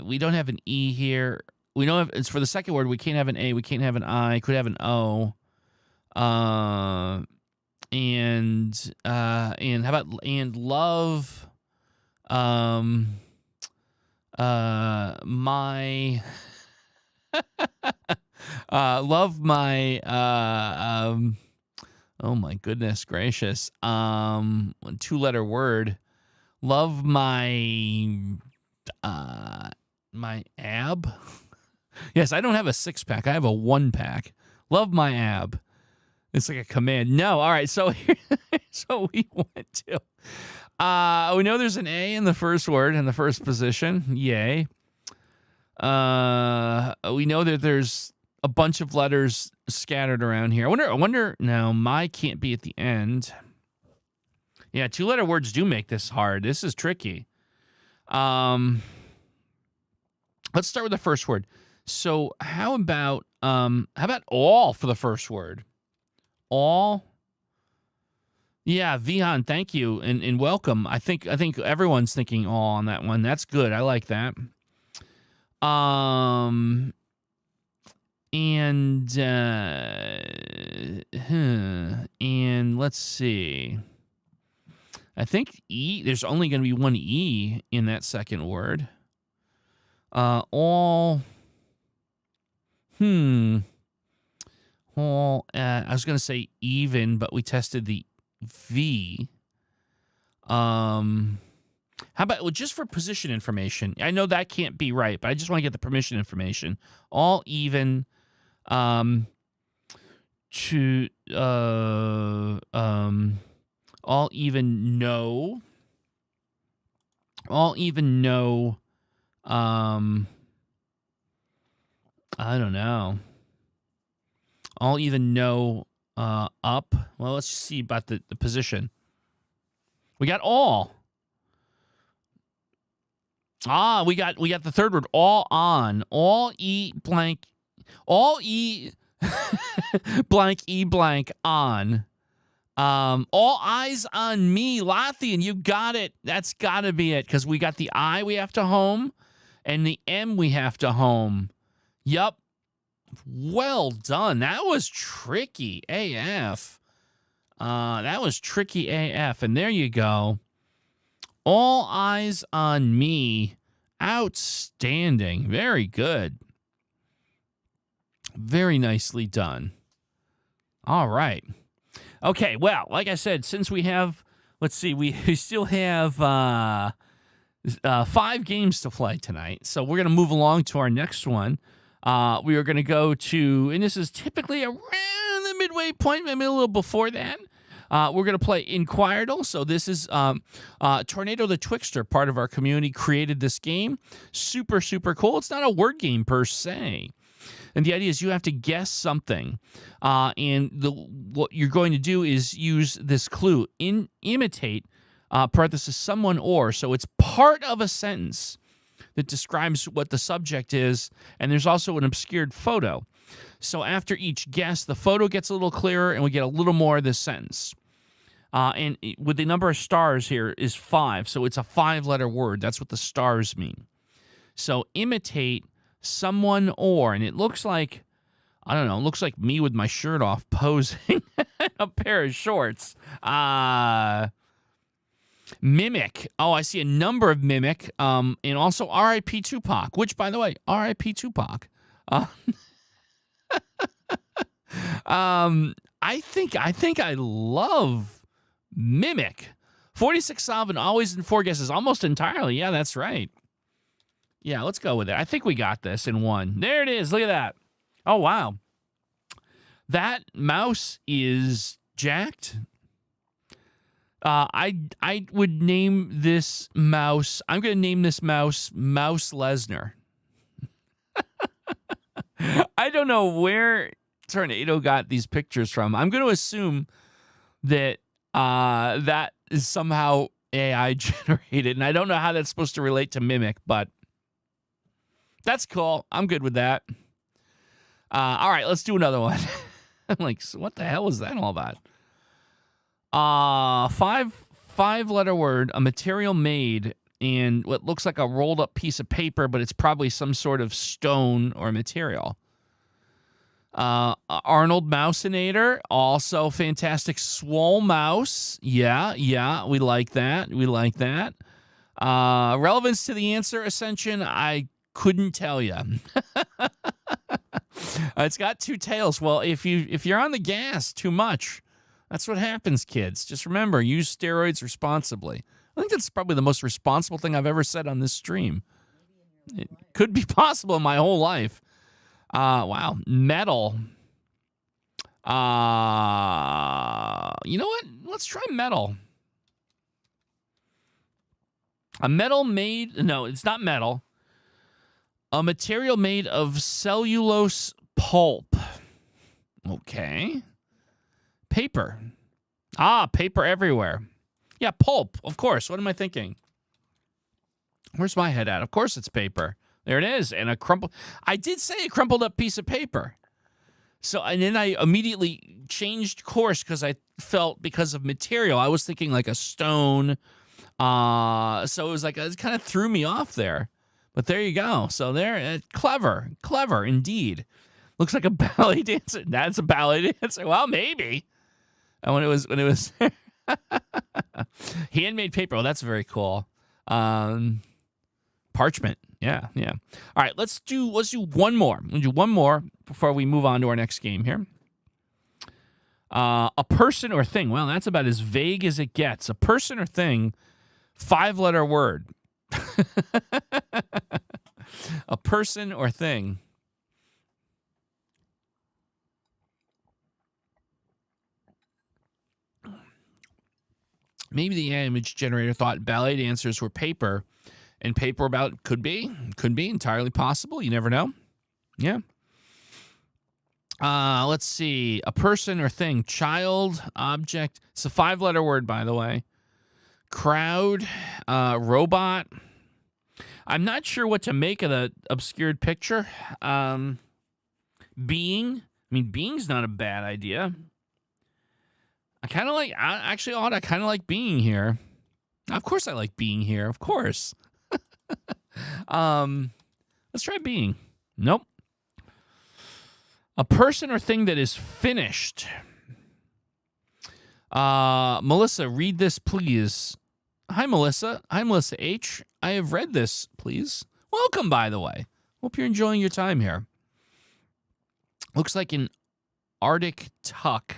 S1: we don't have an E here. We don't have it's for the second word, we can't have an A, we can't have an I, could have an O. And how about and love my love my oh my goodness gracious, 2-letter word, love my my ab. Yes, I don't have a 6-pack, I have a 1-pack. Love my ab. It's like a command. No, all right, so so we went to we know there's an A in the first word in the first position. Yay. We know that there's a bunch of letters scattered around here. I wonder now, my can't be at the end. Yeah, 2-letter words do make this hard. This is tricky. Let's start with the first word. So how about all for the first word? All. Yeah, Vihan, thank you and welcome. I think everyone's thinking all on that one. That's good. I like that. And let's see. I think E. There's only going to be one E in that second word. All. All. I was going to say even, but we tested the V. How about just for position information? I know that can't be right, but I just want to get the permission information. All even. All even no. All even no. I don't know. I'll even know up. Well, let's see about the position. We got all. We got the third word. All on. All e blank. All e blank e blank on. All eyes on me, Lothian. You got it. That's got to be it because we got the I we have to home and the M we have to home. Yup. Well done. That was tricky AF. That was tricky AF. And there you go. All eyes on me. Outstanding. Very good. Very nicely done. All right. Okay, well, like I said, since we have, let's see, we still have 5 games to play tonight. So we're going to move along to our next one. We are going to go to, and this is typically around the midway point, maybe a little before that. We're going to play Inquirer. So this is Tornado the Twixter, part of our community, created this game. Super, super cool. It's not a word game per se. And the idea is you have to guess something. And what you're going to do is use this clue. Imitate, parenthesis, someone or. So it's part of a sentence that describes what the subject is, and there's also an obscured photo. So after each guess, the photo gets a little clearer, and we get a little more of this sentence. And with the number of stars here is 5, so it's a 5-letter word. That's what the stars mean. So imitate someone or, and it looks like, I don't know, it looks like me with my shirt off posing a pair of shorts. Mimic. Oh, I see a number of mimic. And also R.I.P. Tupac, which, by the way, R.I.P. Tupac. I think I love mimic. 46 solvent, always in 4 guesses, almost entirely. Yeah, that's right. Yeah, let's go with it. I think we got this in 1. There it is. Look at that. Oh, wow. That mouse is jacked. I would name this mouse. I'm going to name this mouse Mouse Lesnar. I don't know where Tornado got these pictures from. I'm going to assume that that is somehow AI generated, and I don't know how that's supposed to relate to mimic, but that's cool. I'm good with that. All right, let's do another one. I'm like, so what the hell was that all about? 5-letter word, a material made in what looks like a rolled up piece of paper, but it's probably some sort of stone or material. Arnold Mousinator, also fantastic. Swole Mouse. Yeah, we like that. Relevance to the answer, Ascension, I couldn't tell you. It's got 2 tails. Well, if you're on the gas too much, that's what happens, kids. Just remember, use steroids responsibly. I think that's probably the most responsible thing I've ever said on this stream. It could be possible in my whole life. Wow. Metal. You know what? Let's try metal. A metal made... No, it's not metal. A material made of cellulose pulp. Okay. Paper. Paper everywhere. Yeah, pulp, of course. What am I thinking? Where's my head at? Of course it's paper. There it is. And a crumpled... I did say a crumpled up piece of paper. So, and then I immediately changed course because I felt because of material. I was thinking like a stone. So it was like, it kind of threw me off there. But there you go. So there, clever indeed. Looks like a ballet dancer. That's a ballet dancer. Well, maybe. And when it was handmade paper. Oh, that's very cool. Parchment. Yeah. All right, let's do one more. We'll do one more before we move on to our next game here. A person or thing. Well, that's about as vague as it gets. A person or thing, 5-letter word. A person or thing. Maybe the image generator thought ballet dancers were paper, and paper about could be entirely possible. You never know. Yeah. Let's see. A person or thing. Child, object. It's a 5-letter word, by the way. Crowd, robot. I'm not sure what to make of the obscured picture. Being. I mean, being's not a bad idea. I kind of like, actually, I kind of like being here. Of course I like being here. Of course. Let's try being. Nope. A person or thing that is finished. Melissa, read this, please. Hi, Melissa. I'm Melissa H. I have read this, please. Welcome, by the way. Hope you're enjoying your time here. Looks like an Arctic tuck.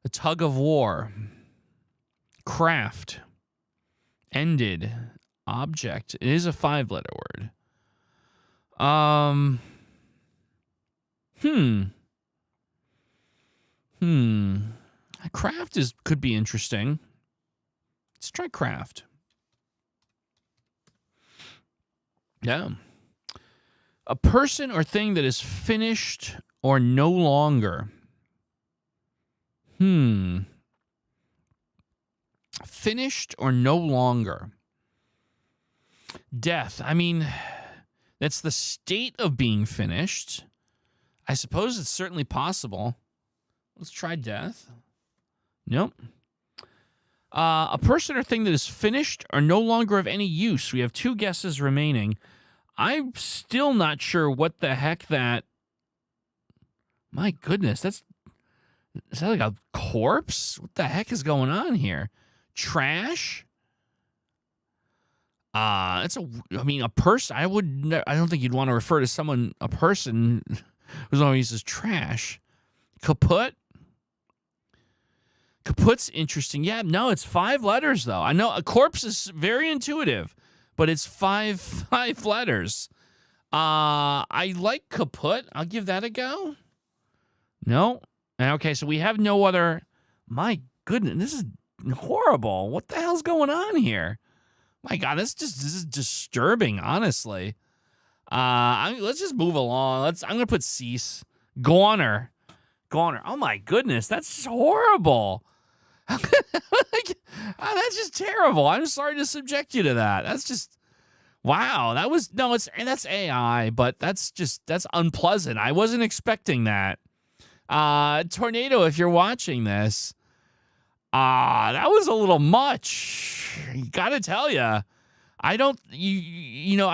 S1: A tug of war. Craft. Ended. Object. It is a 5-letter word. Craft could be interesting. Let's try craft. Yeah. A person or thing that is finished or no longer. Finished or no longer. Death. I mean, that's the state of being finished. I suppose it's certainly possible. Let's try death. Nope. A person or thing that is finished or no longer of any use. We have 2 guesses remaining. I'm still not sure what the heck that... My goodness, is that like a corpse? What the heck is going on here? Trash? A person. I don't think you'd want to refer to a person who's only uses trash. Kaput? Kaput's interesting. Yeah, no, it's 5 letters, though. I know a corpse is very intuitive, but it's 5 letters. I like kaput. I'll give that a go. No? Okay, so we have no other... My goodness, this is horrible. What the hell's going on here? My God, this is disturbing, honestly. Let's just move along. I'm going to put cease. Goner. Oh, my goodness, that's just horrible. That's just terrible. I'm sorry to subject you to that. That's just... Wow, that's AI, but that's unpleasant. I wasn't expecting that. Tornado, if you're watching this, that was a little much. Gotta tell you, I'd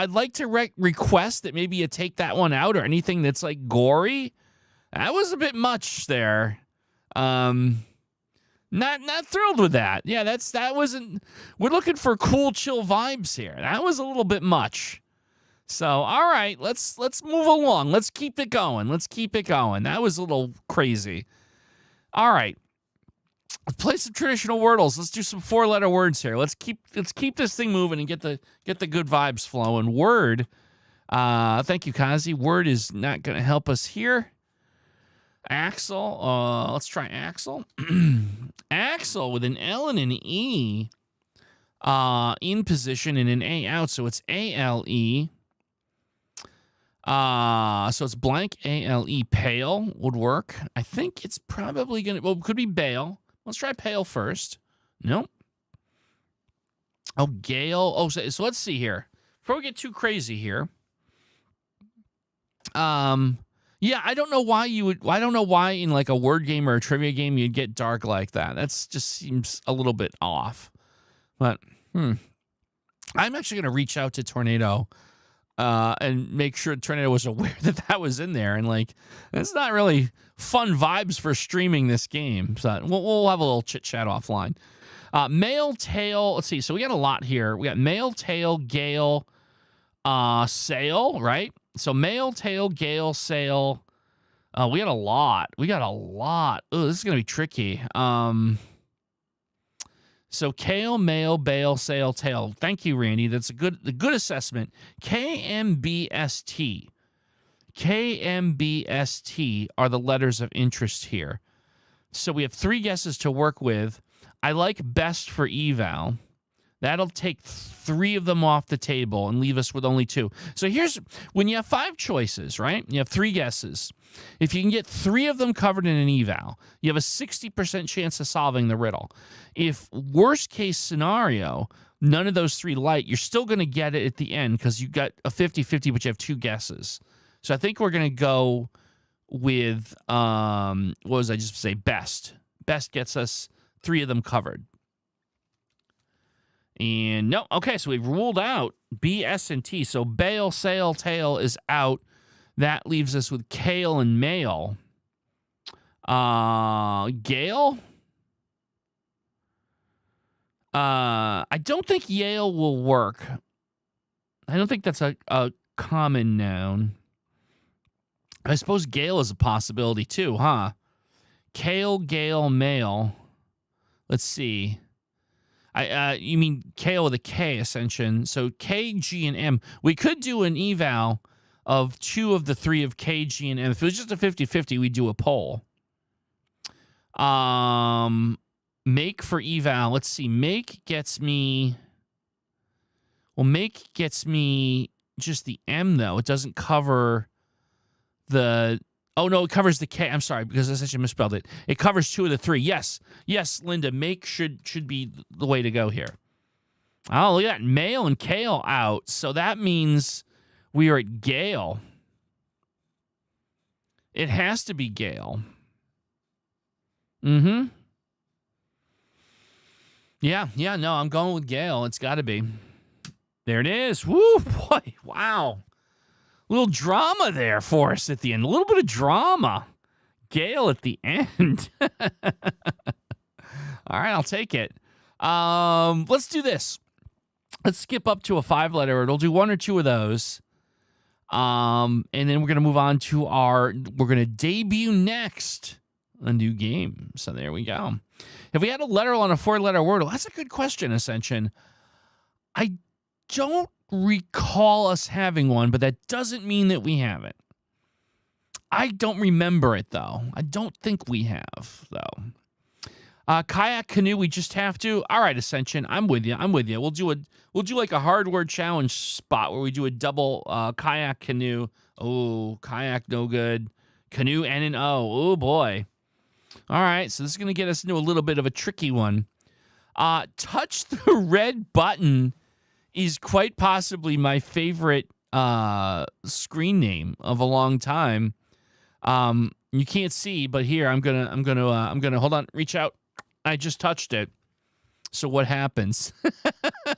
S1: like to request that maybe you take that one out or anything that's like gory. That was a bit much there. Not thrilled with that. Yeah, that wasn't. We're looking for cool, chill vibes here. That was a little bit much. So, all right, let's move along. Let's keep it going. That was a little crazy. All right, let's play some traditional Wordles. Let's do some 4-letter words here. Let's keep this thing moving and get the good vibes flowing. Word. Thank you, Kazi. Word is not going to help us here. Axel. Let's try Axel. Axel with an L and an E in position and an A out, so it's A-L-E. So it's blank A-L-E. Pale would work. I think it's probably going to... Well, it could be Bale. Let's try Pale first. Nope. Oh, Gale. Oh, so let's see here. Before we get too crazy here. Yeah, I don't know why in like a word game or a trivia game you'd get dark like that. That's just seems a little bit off. But, I'm actually going to reach out to Tornado and make sure Tornado was aware that was in there. And, like, it's not really fun vibes for streaming this game. So we'll have a little chit-chat offline. Male, tail, let's see. So we got a lot here. We got male, tail, gale, sail, right? So male, tail, gale, sail. We got a lot. Oh, this is going to be tricky. So kale, male, bale, sail, tail. Thank you, Randy. That's a good assessment. KMBST. KMBST are the letters of interest here. So we have 3 guesses to work with. I like best for eval. That'll take 3 of them off the table and leave us with only 2. So here's, when you have 5 choices, right? You have 3 guesses. If you can get 3 of them covered in an eval, you have a 60% chance of solving the riddle. If worst case scenario, none of those 3 light, you're still going to get it at the end because you got a 50-50, but you have 2 guesses. So I think we're going to go with, what was I just say? Best. Best gets us 3 of them covered. And no, okay, so we've ruled out B, S, and T. So bail, sail, tail is out. That leaves us with kale and mail. Gale? I don't think Yale will work. I don't think that's a common noun. I suppose Gale is a possibility too, huh? Kale, Gale, mail. Let's see. You mean kale with a K, Ascension. So K, G, and M. We could do an eval of 2 of the 3 of K, G, and M. If it was just a 50-50, we'd do a poll. Make for eval. Let's see. Make gets me... Well, make gets me just the M, though. It doesn't cover the... Oh, no, it covers the K. I'm sorry, because I essentially misspelled it. It covers 2 of the 3. Yes. Yes, Linda, make should be the way to go here. Oh, look at that. Mail and kale out. So that means we are at Gale. It has to be Gale. Mm-hmm. Yeah, no, I'm going with Gale. It's got to be. There it is. Woo, boy, wow. Little drama there for us at the end. A little bit of drama. Gale at the end. All right, I'll take it. Let's do this. Let's skip up to a 5-letter word. We'll do 1 or 2 of those. And then we're going to move on to we're going to debut next a new game. So there we go. If we had a letter on a 4-letter Wordle, that's a good question, Ascension. I don't recall us having one, but that doesn't mean that we haven't. I don't remember it, though. I don't think we have, though. Kayak, canoe, we just have to. All right, Ascension, I'm with you. We'll do like a hard word challenge spot where we do a double kayak, canoe. Oh, kayak, no good. Canoe, N and O. Oh, boy. All right, so this is going to get us into a little bit of a tricky one. Touch the red button is quite possibly my favorite screen name of a long time. You can't see, but here I'm gonna hold on, reach out. I just touched it. So what happens?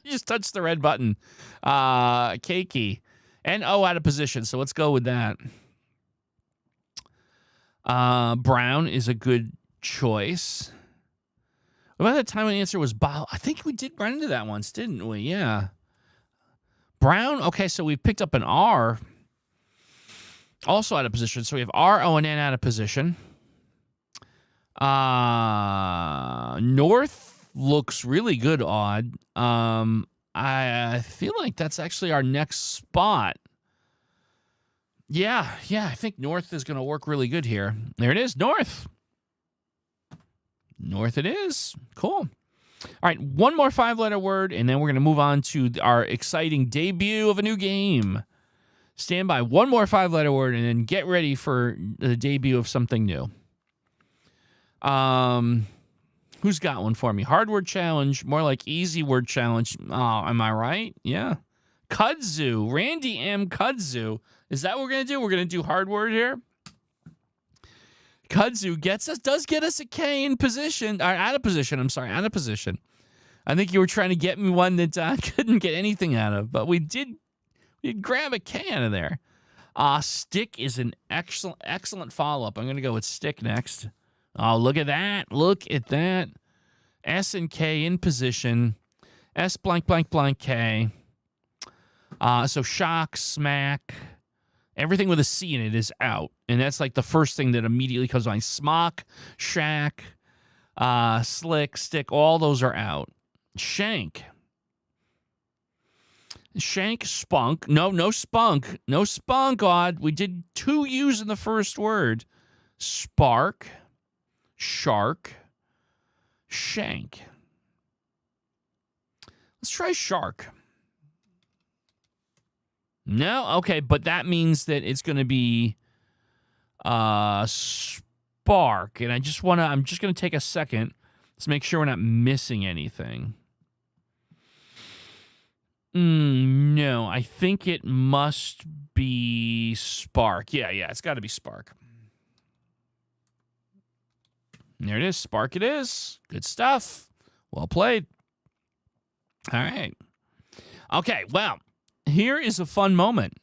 S1: Just touch the red button. Cakey. And O out of position. So let's go with that. Brown is a good choice. About the time when the answer was Bob, I think we did run into that once, didn't we? Yeah. Brown. Okay, so we picked up an R. Also out of position. So we have R, O, and N out of position. North looks really good, odd. I feel like that's actually our next spot. Yeah, I think North is going to work really good here. There it is, North. North it is. Cool. All right, 1 more 5-letter word, and then we're going to move on to our exciting debut of a new game. Stand by. 1 more 5-letter word, and then get ready for the debut of something new. Who's got one for me? Hard word challenge, more like easy word challenge. Oh, am I right? Yeah. Kudzu. Randy M. Kudzu. Is that what we're going to do? We're going to do hard word here? Kudzu does get us a K in position. Out of position. I'm sorry, out of position. I think you were trying to get me one that I couldn't get anything out of, but we'd grab a K out of there. Stick is an excellent follow-up. I'm going to go with stick next. Oh, look at that. Look at that. S and K in position. S blank, blank, blank, K. So shock, smack, everything with a C in it is out. And that's like the first thing that immediately comes to mind. Smock, shack, slick, stick, all those are out. Shank. Shank, spunk. No spunk. No spunk, odd. We did 2 U's in the first word. Spark, shark, shank. Let's try shark. No? Okay, but that means that it's going to be spark. And I'm just going to take a second to make sure we're not missing anything. No, I think it must be spark. Yeah, it's got to be spark. There it is. Spark it is. Good stuff. Well played. All right. Okay, well, here is a fun moment.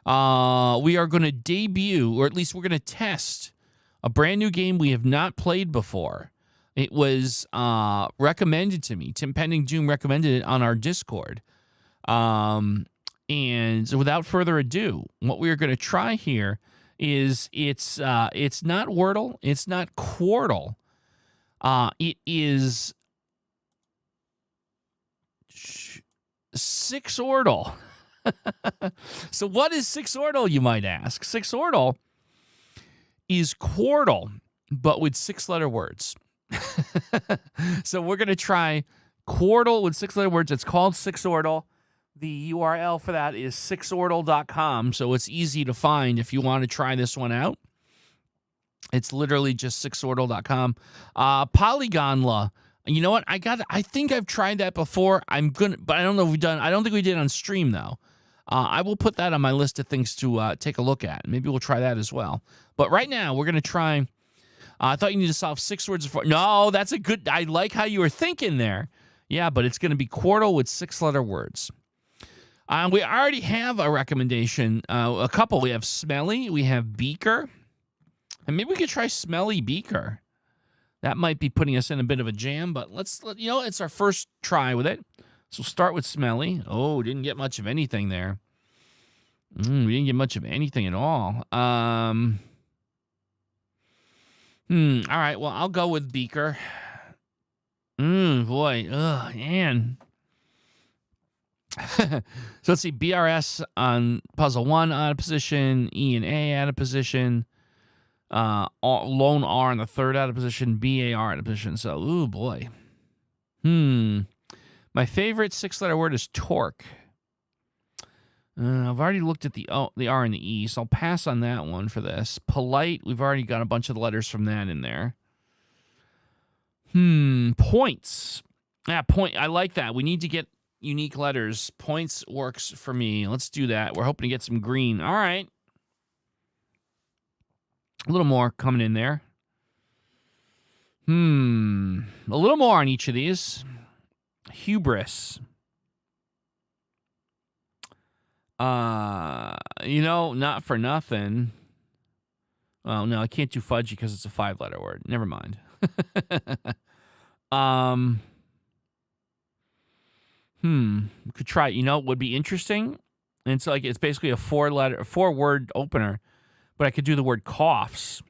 S1: We are going to debut, or at least we're going to test, a brand new game we have not played before. It was recommended to me. Tim Pending Doom recommended it on our Discord. And without further ado, what we are going to try here is it's not Wordle, it's not Quartal. It is Sixordal. So what is Sixordal, you might ask? Sixordal is Quartal, but with 6-letter words. So we're going to try Quartal with 6-letter words. It's called Sixordal. The URL for that is sixordal.com, so it's easy to find if you want to try this one out. It's literally just sixordal.com. Polygonla. You know what? I think I've tried that before. But I don't know if we've done. I don't think we did on stream though. I will put that on my list of things to take a look at. Maybe we'll try that as well. But right now we're gonna try. I thought you need to solve 6 words before. No, that's a good. I like how you were thinking there. Yeah, but it's gonna be Quartal with 6-letter words. We already have a recommendation. A couple. We have Smelly. We have Beaker. And maybe we could try Smelly Beaker. That might be putting us in a bit of a jam, but it's our first try with it. So we'll start with Smelly. Oh, didn't get much of anything there. We didn't get much of anything at all. All right, well, I'll go with Beaker. Boy. Ugh, man. So let's see. BRS on puzzle 1 out of position. E and A out of position. Lone R in the 3rd out of position. BAR out of position. So, ooh, boy. My favorite 6-letter word is torque. I've already looked at the R and the E, so I'll pass on that one for this. Polite, we've already got a bunch of the letters from that in there. Points. Yeah, point. I like that. We need to get unique letters. Points works for me. Let's do that. We're hoping to get some green. All right. A little more coming in there. A little more on each of these. Hubris. Not for nothing. Well, no, I can't do fudgy because it's a 5-letter word. Never mind. We could try. What would be interesting? And it's basically a 4-word opener, but I could do the word coughs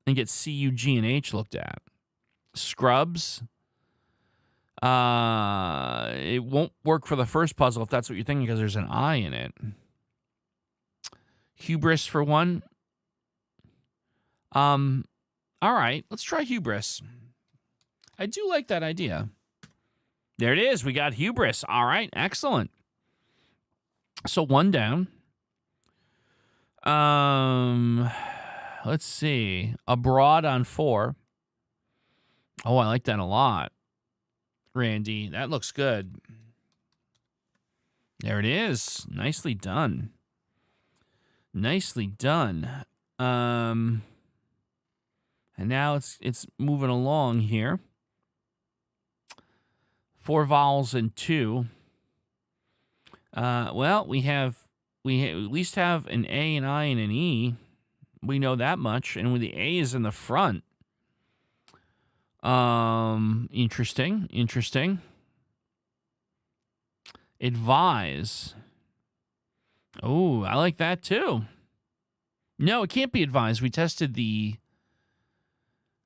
S1: and get C-U-G and H looked at. Scrubs. It won't work for the first puzzle if that's what you're thinking because there's an I in it. Hubris for one. All right, let's try hubris. I do like that idea. There it is. We got hubris. All right, excellent. So 1 down. Let's see. Abroad on 4. Oh, I like that a lot. Randy, that looks good. There it is. Nicely done. Nicely done. And now it's moving along here. 4 vowels and 2. Well, we at least have an A, an I, and an E. We know that much, and when the A is in the front. Interesting. Advise. Oh, I like that too. No, it can't be advise. We tested the...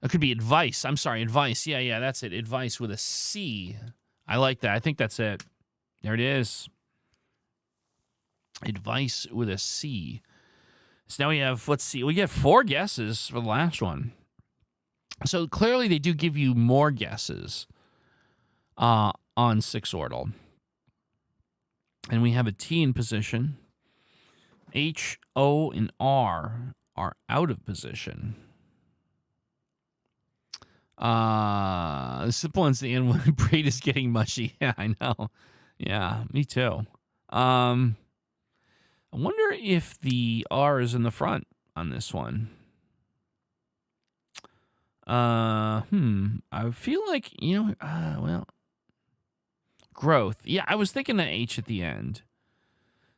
S1: It could be advice. I'm sorry, advice. Yeah, that's it. Advice with a C. I like that. I think that's it. There it is. Advice with a C. So now we have, let's see, we get 4 guesses for the last one. So clearly they do give you more guesses on Sixordal. And we have a T in position. H, O, and R are out of position. The simple one's the end when braid is getting mushy. Yeah, I know. Yeah, me too. I wonder if the R is in the front on this one. I feel like, well, growth. Yeah, I was thinking that H at the end.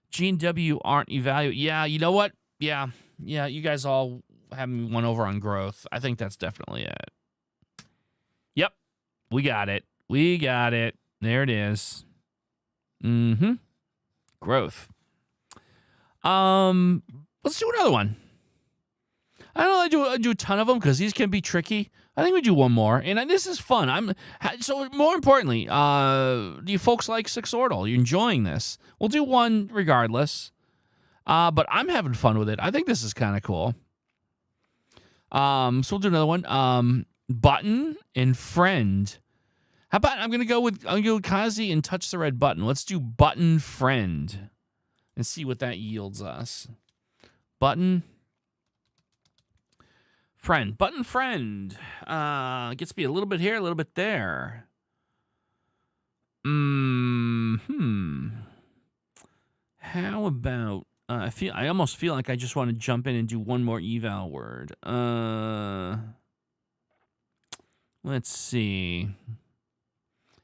S1: G and W aren't evaluated. Yeah, you know what? Yeah, you guys all have me one over on growth. I think that's definitely it. Yep, we got it. There it is. Growth. Let's do another one. I don't know. I do a ton of them because these can be tricky. I think we do one more, and this is fun. So more importantly, do you folks like Sixordal? You're enjoying this? We'll do one regardless. But I'm having fun with it. I think this is kind of cool. So we'll do another one. Button and friend. How about I'm gonna go with Kazi and touch the red button. Let's do button friend and see what that yields us. Button. Friend. Button friend. Gets me a little bit here, a little bit there. How about I almost feel like I just want to jump in and do one more eval word. Let's see.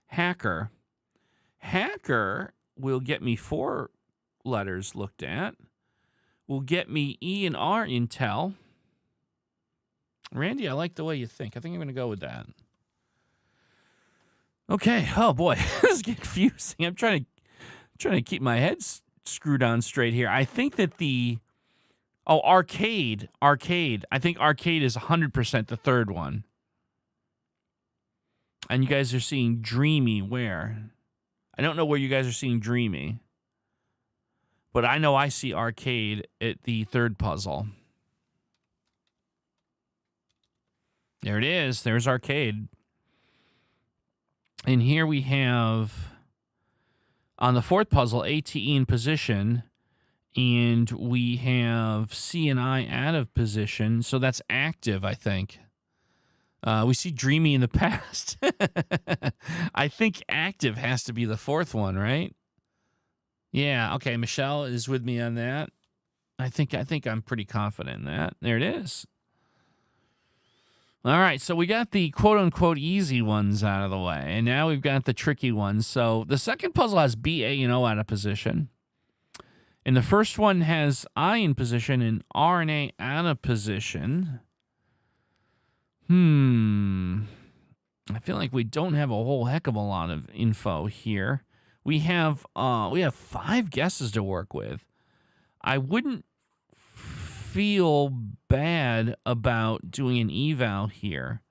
S1: Hacker. Hacker will get me 4 letters looked at. Will get me E and R intel. Randy, I like the way you think. I think I'm going to go with that. Okay. Oh, boy. This is confusing. I'm trying to keep my head screwed on straight here. I think that arcade. I think arcade is 100% the third one. And you guys are seeing dreamy where? I don't know where you guys are seeing dreamy. But I know I see arcade at the third puzzle. There it is. There's arcade. And here we have, on the fourth puzzle, ATE in position. And we have C and I out of position. So that's active, I think. We see dreamy in the past. I think active has to be the fourth one, right? Yeah, okay. Michelle is with me on that. I think I'm pretty confident in that. There it is. All right, so we got the quote-unquote easy ones out of the way, and now we've got the tricky ones. So the second puzzle has B, A, and O out of position. And the first one has I in position and R and A out of position. I feel like we don't have a whole heck of a lot of info here. We have 5 guesses to work with. I wouldn't feel bad about doing an eval here.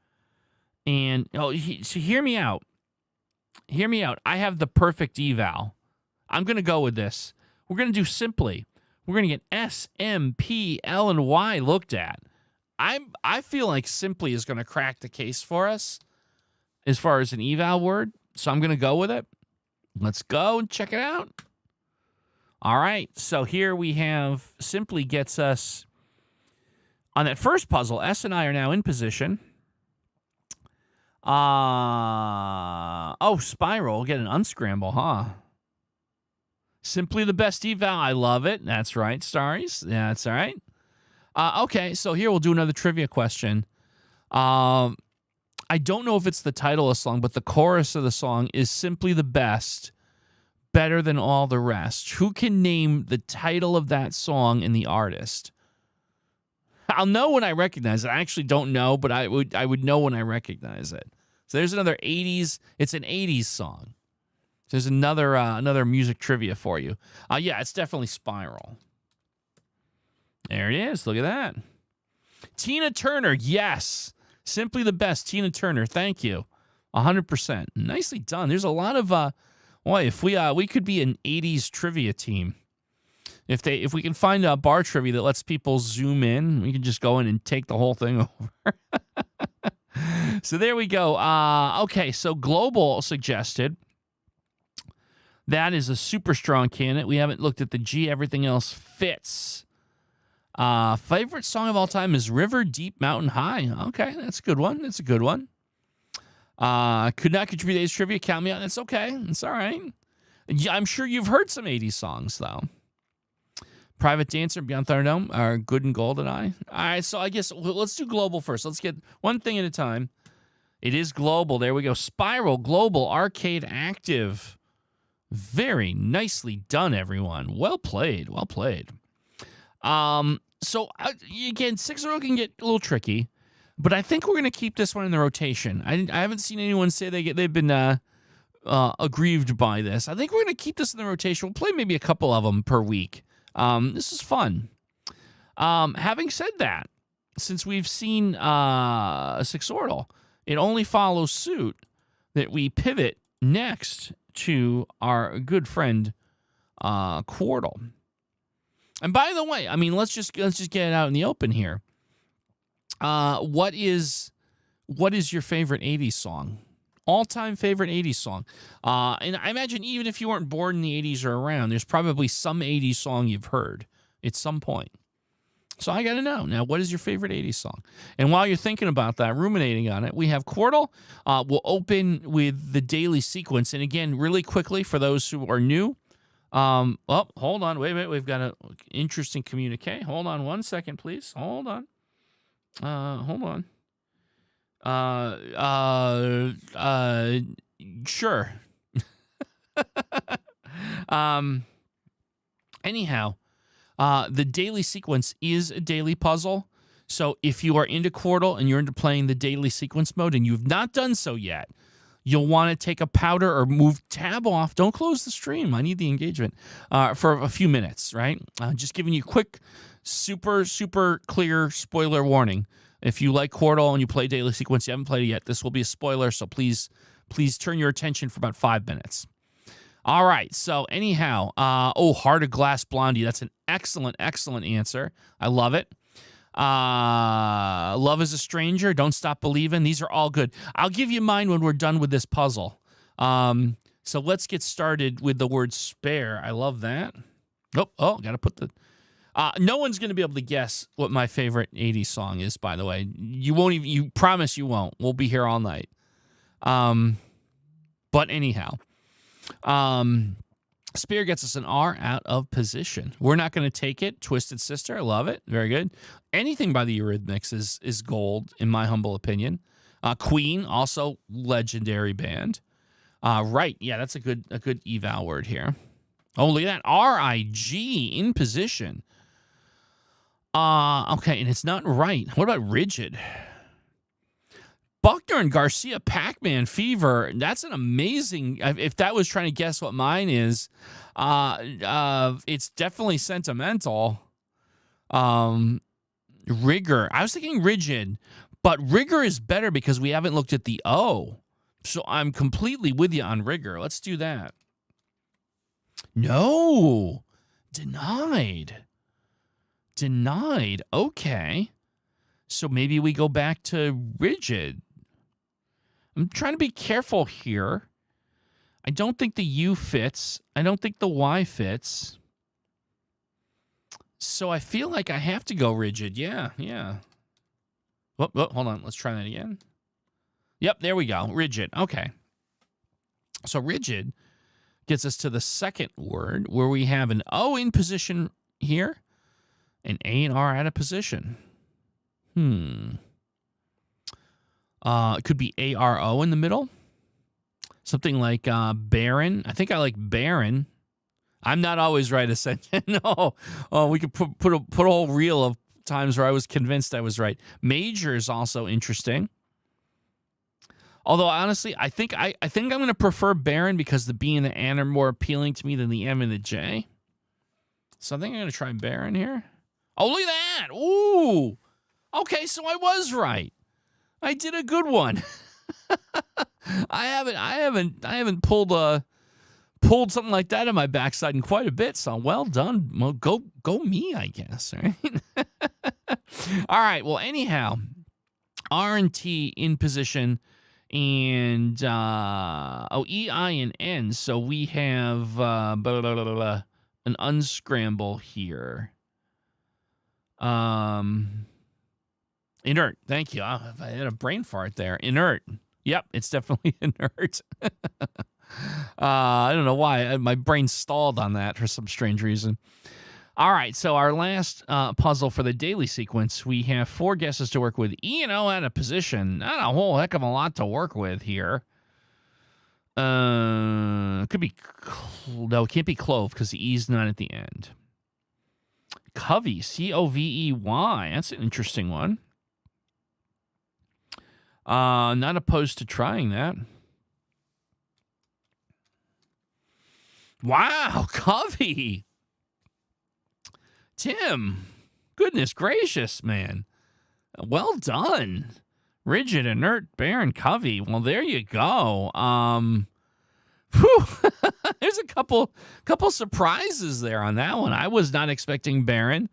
S1: And so hear me out. Hear me out. I have the perfect eval. I'm going to go with this. We're going to do simply. We're going to get S, M, P, L, and Y looked at. I feel like simply is going to crack the case for us as far as an eval word. So I'm going to go with it. Let's go and check it out. All right. So here we have simply gets us on that first puzzle. S and I are now in position. Spiral. Get an unscramble, huh? Simply the best eval. I love it. That's right, Starries. Yeah, that's all right. Okay, so here we'll do another trivia question. I don't know if it's the title of the song, but the chorus of the song is simply the best, better than all the rest. Who can name the title of that song and the artist? I'll know when I recognize it. I actually don't know, but I would know when I recognize it. So there's another 80s. It's an 80s song. There's another music trivia for you. Yeah, it's definitely Spiral. There it is. Look at that. Tina Turner. Yes. Simply the best. Tina Turner. Thank you. 100%. Nicely done. There's a lot of if we could be an 80s trivia team. If we can find a bar trivia that lets people zoom in, we can just go in and take the whole thing over. So there we go. Okay, so Global suggested That is a super strong candidate. We haven't looked at the G. Everything else fits. Favorite song of all time is River Deep Mountain High. Okay, that's a good one. That's a good one. Could not contribute today's trivia. Count me out. That's okay. It's all right. I'm sure you've heard some 80s songs, though. Private Dancer, Beyond Thunderdome are Good and Golden Eye. All right, so I guess let's do global first. Let's get one thing at a time. It is global. There we go. Spiral, Global, Arcade, Active. Very nicely done, everyone. Well played. Well played. So, again, Sixordal can get a little tricky, but I think we're going to keep this one in the rotation. I haven't seen anyone say they've been aggrieved by this. I think we're going to keep this in the rotation. We'll play maybe a couple of them per week. This is fun. Having said that, since we've seen Sixordal, it only follows suit that we pivot next to our good friend Quartal. And by the way, I mean let's just get it out in the open here. What is your favorite 80s song? All-time favorite 80s song. And I imagine even if you weren't born in the 80s or around, there's probably some 80s song you've heard at some point. So I got to know. Now, what is your favorite 80s song? And while you're thinking about that, ruminating on it, we have Quartal. We'll open with the daily sequence. And again, really quickly, for those who are new, hold on. Wait a minute. We've got an interesting communique. Hold on 1 second, please. Hold on. Sure. Anyhow, the daily sequence is a daily puzzle. So if you are into Quartal and you're into playing the daily sequence mode and you've not done so yet, you'll want to take a powder or move tab off. Don't close the stream. I need the engagement for a few minutes, right? Just giving you quick, super, super clear spoiler warning. If you like Quartal and you play daily sequence, you haven't played it yet, this will be a spoiler, so please turn your attention for about 5 minutes. All right, so anyhow, Heart of Glass Blondie. That's an excellent, excellent answer. I love it. Love is a Stranger, Don't Stop Believing. These are all good. I'll give you mine when we're done with this puzzle. So let's get started with the word spare. I love that. Got to put the... no one's going to be able to guess what my favorite 80s song is, by the way. You won't even... You promise you won't. We'll be here all night. But anyhow... Spear gets us an R out of position. We're not going to take it. Twisted Sister, I love it. Very good. Anything by the Eurythmics is gold, in my humble opinion. Queen, also legendary band. Right, yeah, that's a good eval word here. Oh, look at that. R-I-G, in position. Okay, and it's not right. What about rigid? Buckner and Garcia, Pac-Man Fever. That's an amazing... If that was trying to guess what mine is, it's definitely sentimental. Rigor. I was thinking rigid, but rigor is better because we haven't looked at the O. So I'm completely with you on rigor. Let's do that. No. Denied. Okay. So maybe we go back to rigid. I'm trying to be careful here. I don't think the U fits. I don't think the Y fits. So I feel like I have to go rigid. Yeah. Hold on. Let's try that again. Yep, there we go. Rigid. Okay. So rigid gets us to the second word where we have an O in position here, an A and R out of position. It could be ARO in the middle. Something like barren. I think I like barren. I'm not always right, Ascension. No. Oh, we could put a whole reel of times where I was convinced I was right. Major is also interesting. Although honestly, I think I'm going to prefer barren because the B and the N are more appealing to me than the M and the J. So I think I'm going to try barren here. Oh, look at that! Ooh. Okay, so I was right. I did a good one. I haven't pulled something like that in my backside in quite a bit. So well done. Well, go me, I guess. Right? All right. Well, anyhow, R and T in position, And, E, I, and N. So we have an unscramble here. Inert. Thank you. I had a brain fart there. Inert. Yep, it's definitely inert. I don't know why. My brain stalled on that for some strange reason. All right, so our last puzzle for the daily sequence, we have 4 guesses to work with. E and O out of position. Not a whole heck of a lot to work with here. Could be... No, it can't be clove because the E's not at the end. Covey, C-O-V-E-Y. That's an interesting one. Not opposed to trying that. Wow, Covey. Tim, goodness gracious, man. Well done. Rigid, inert, barren, Covey. Well, there you go. There's a couple surprises there on that one. I was not expecting barren.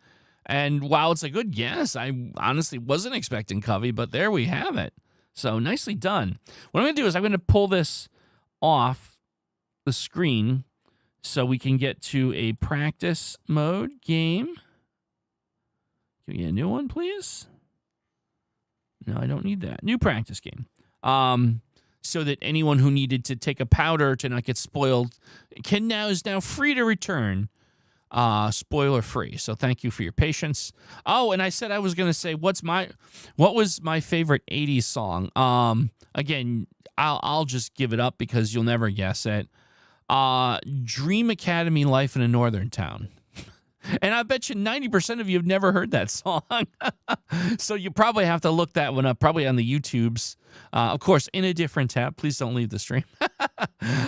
S1: And while it's a good guess, I honestly wasn't expecting Covey, but there we have it. So nicely done. What I'm going to do is I'm going to pull this off the screen so we can get to a practice mode game. Can we get a new one, please? No, I don't need that. New practice game. So that anyone who needed to take a powder to not get spoiled is now free to return. Spoiler free. So thank you for your patience. Oh, and I said I was going to say what was my favorite 80s song? Again, I'll just give it up because you'll never guess it. Dream Academy, Life in a Northern Town. And I bet you 90% of you have never heard that song. So you probably have to look that one up, probably on the YouTubes. Of course, in a different tab. Please don't leave the stream.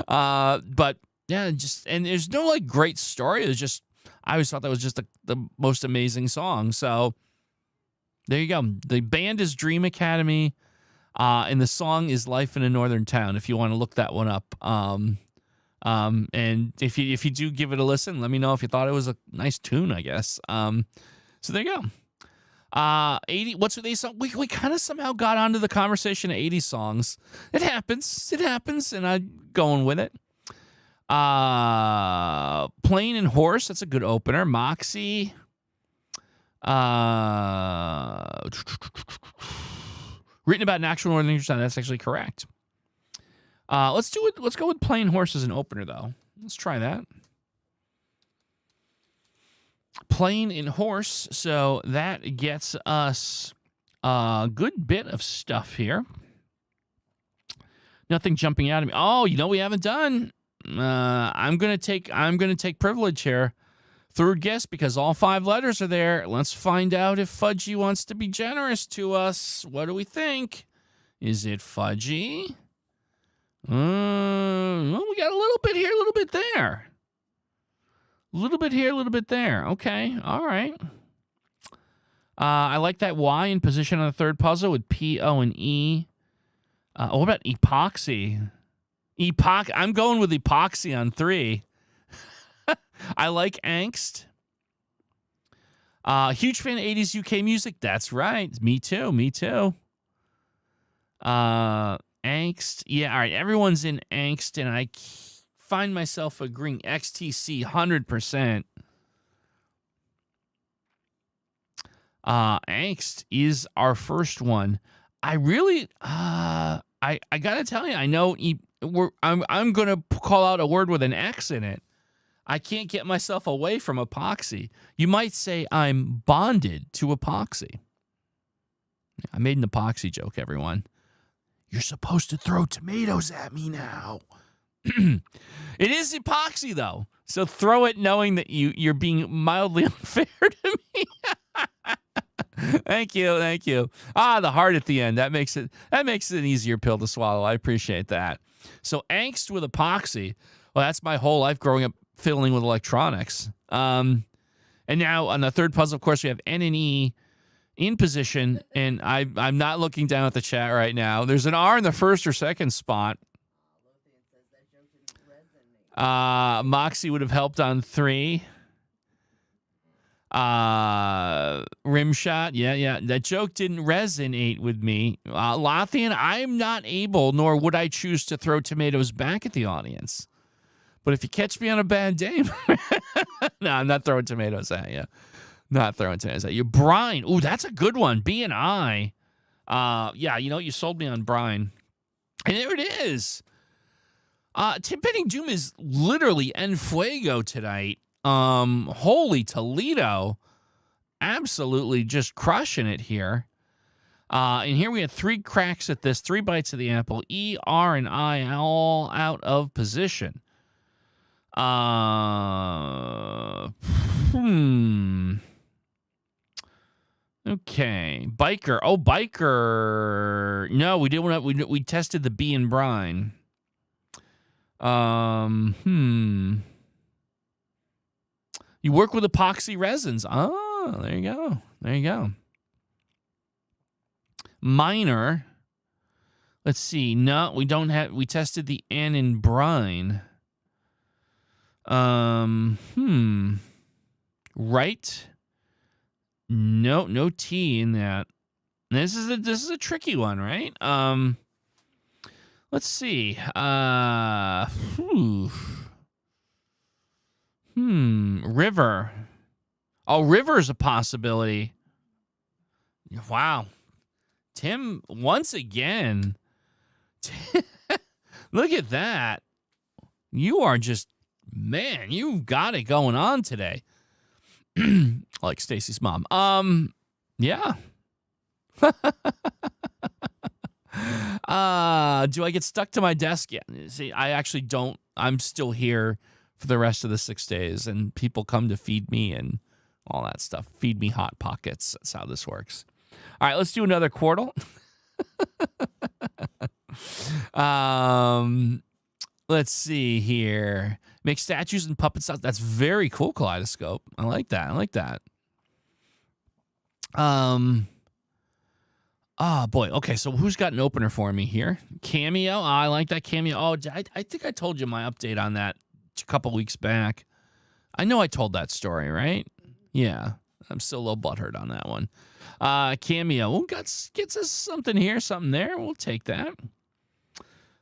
S1: But yeah, and there's no like great story. It's just, I always thought that was just the most amazing song. So there you go. The band is Dream Academy, and the song is Life in a Northern Town, if you want to look that one up. And if you do give it a listen, let me know if you thought it was a nice tune, I guess. So there you go. 80, what's with these songs? We kind of somehow got onto the conversation of 80 songs. It happens, and I'm going with it. Plane and Horse, that's a good opener. Moxie. Written about an actual Northern English town, that's actually correct. Let's go with Plain Horse as an opener, though. Let's try that. Plain and Horse. So that gets us a good bit of stuff here. Nothing jumping out at me. Oh, you know we haven't done. I'm gonna take privilege here. Third guess because all 5 letters are there. Let's find out if Fudgy wants to be generous to us. What do we think? Is it Fudgy? Well, we got a little bit here, a little bit there. A little bit here, a little bit there. Okay, all right. I like that Y in position on the third puzzle with P, O, and E. What about epoxy? I'm going with epoxy on 3. I like angst. Huge fan of 80s UK music. That's right. Me too. Angst. Yeah, all right. Everyone's in angst, and I find myself agreeing. XTC, 100%. Angst is our first one. I really, I gotta tell you, I know I'm gonna call out a word with an X in it. I can't get myself away from epoxy. You might say I'm bonded to epoxy. I made an epoxy joke, everyone. You're supposed to throw tomatoes at me now. It is epoxy, though. So throw it knowing that you're being mildly unfair to me. Thank you. The heart at the end. That makes it an easier pill to swallow. I appreciate that. So angst with epoxy. Well, that's my whole life growing up fiddling with electronics. And now on the third puzzle, of course, we have N and E in position, and I'm not looking down at the chat right now. There's an R in the first or second spot. Moxie would have helped on 3. Rim shot. Yeah. That joke didn't resonate with me. Lothian, I'm not able, nor would I choose to throw tomatoes back at the audience. But if you catch me on a bad day, no, I'm not throwing tomatoes at you. Not throwing tomatoes at you. Brine. Ooh, that's a good one. B and I. Yeah, you sold me on brine. And there it is. Timpani Doom is literally en fuego tonight. Holy Toledo. Absolutely just crushing it here. And here we had 3 cracks at this, 3 bites of the apple. E, R, and I all out of position. Okay. Biker. Oh, biker. No, we didn't. We tested the B and brine. You work with epoxy resins. Oh, there you go. There you go. Minor. Let's see. No, we don't have. We tested the N in brine. Right. No T in that. This is a tricky one, right? Let's see. River. Oh, river's a possibility. Wow. Tim, once again. Look at that. You are just, man, you've got it going on today. Like Stacy's mom. Yeah. Do I get stuck to my desk? Yeah. See, I actually don't. I'm still here for the rest of the 6 days, and people come to feed me and all that stuff. Feed me Hot Pockets. That's how this works. All right, let's do another Quartal. Let's see here. Make statues and puppets. That's very cool, Kaleidoscope. I like that. I like that. Oh, boy. Okay, so who's got an opener for me here? Cameo. Oh, I like that Cameo. Oh, I think I told you my update on that a couple weeks back. I know I told that story, right? Yeah. I'm still a little butthurt on that one. Cameo. Well, gets us something here, something there. We'll take that.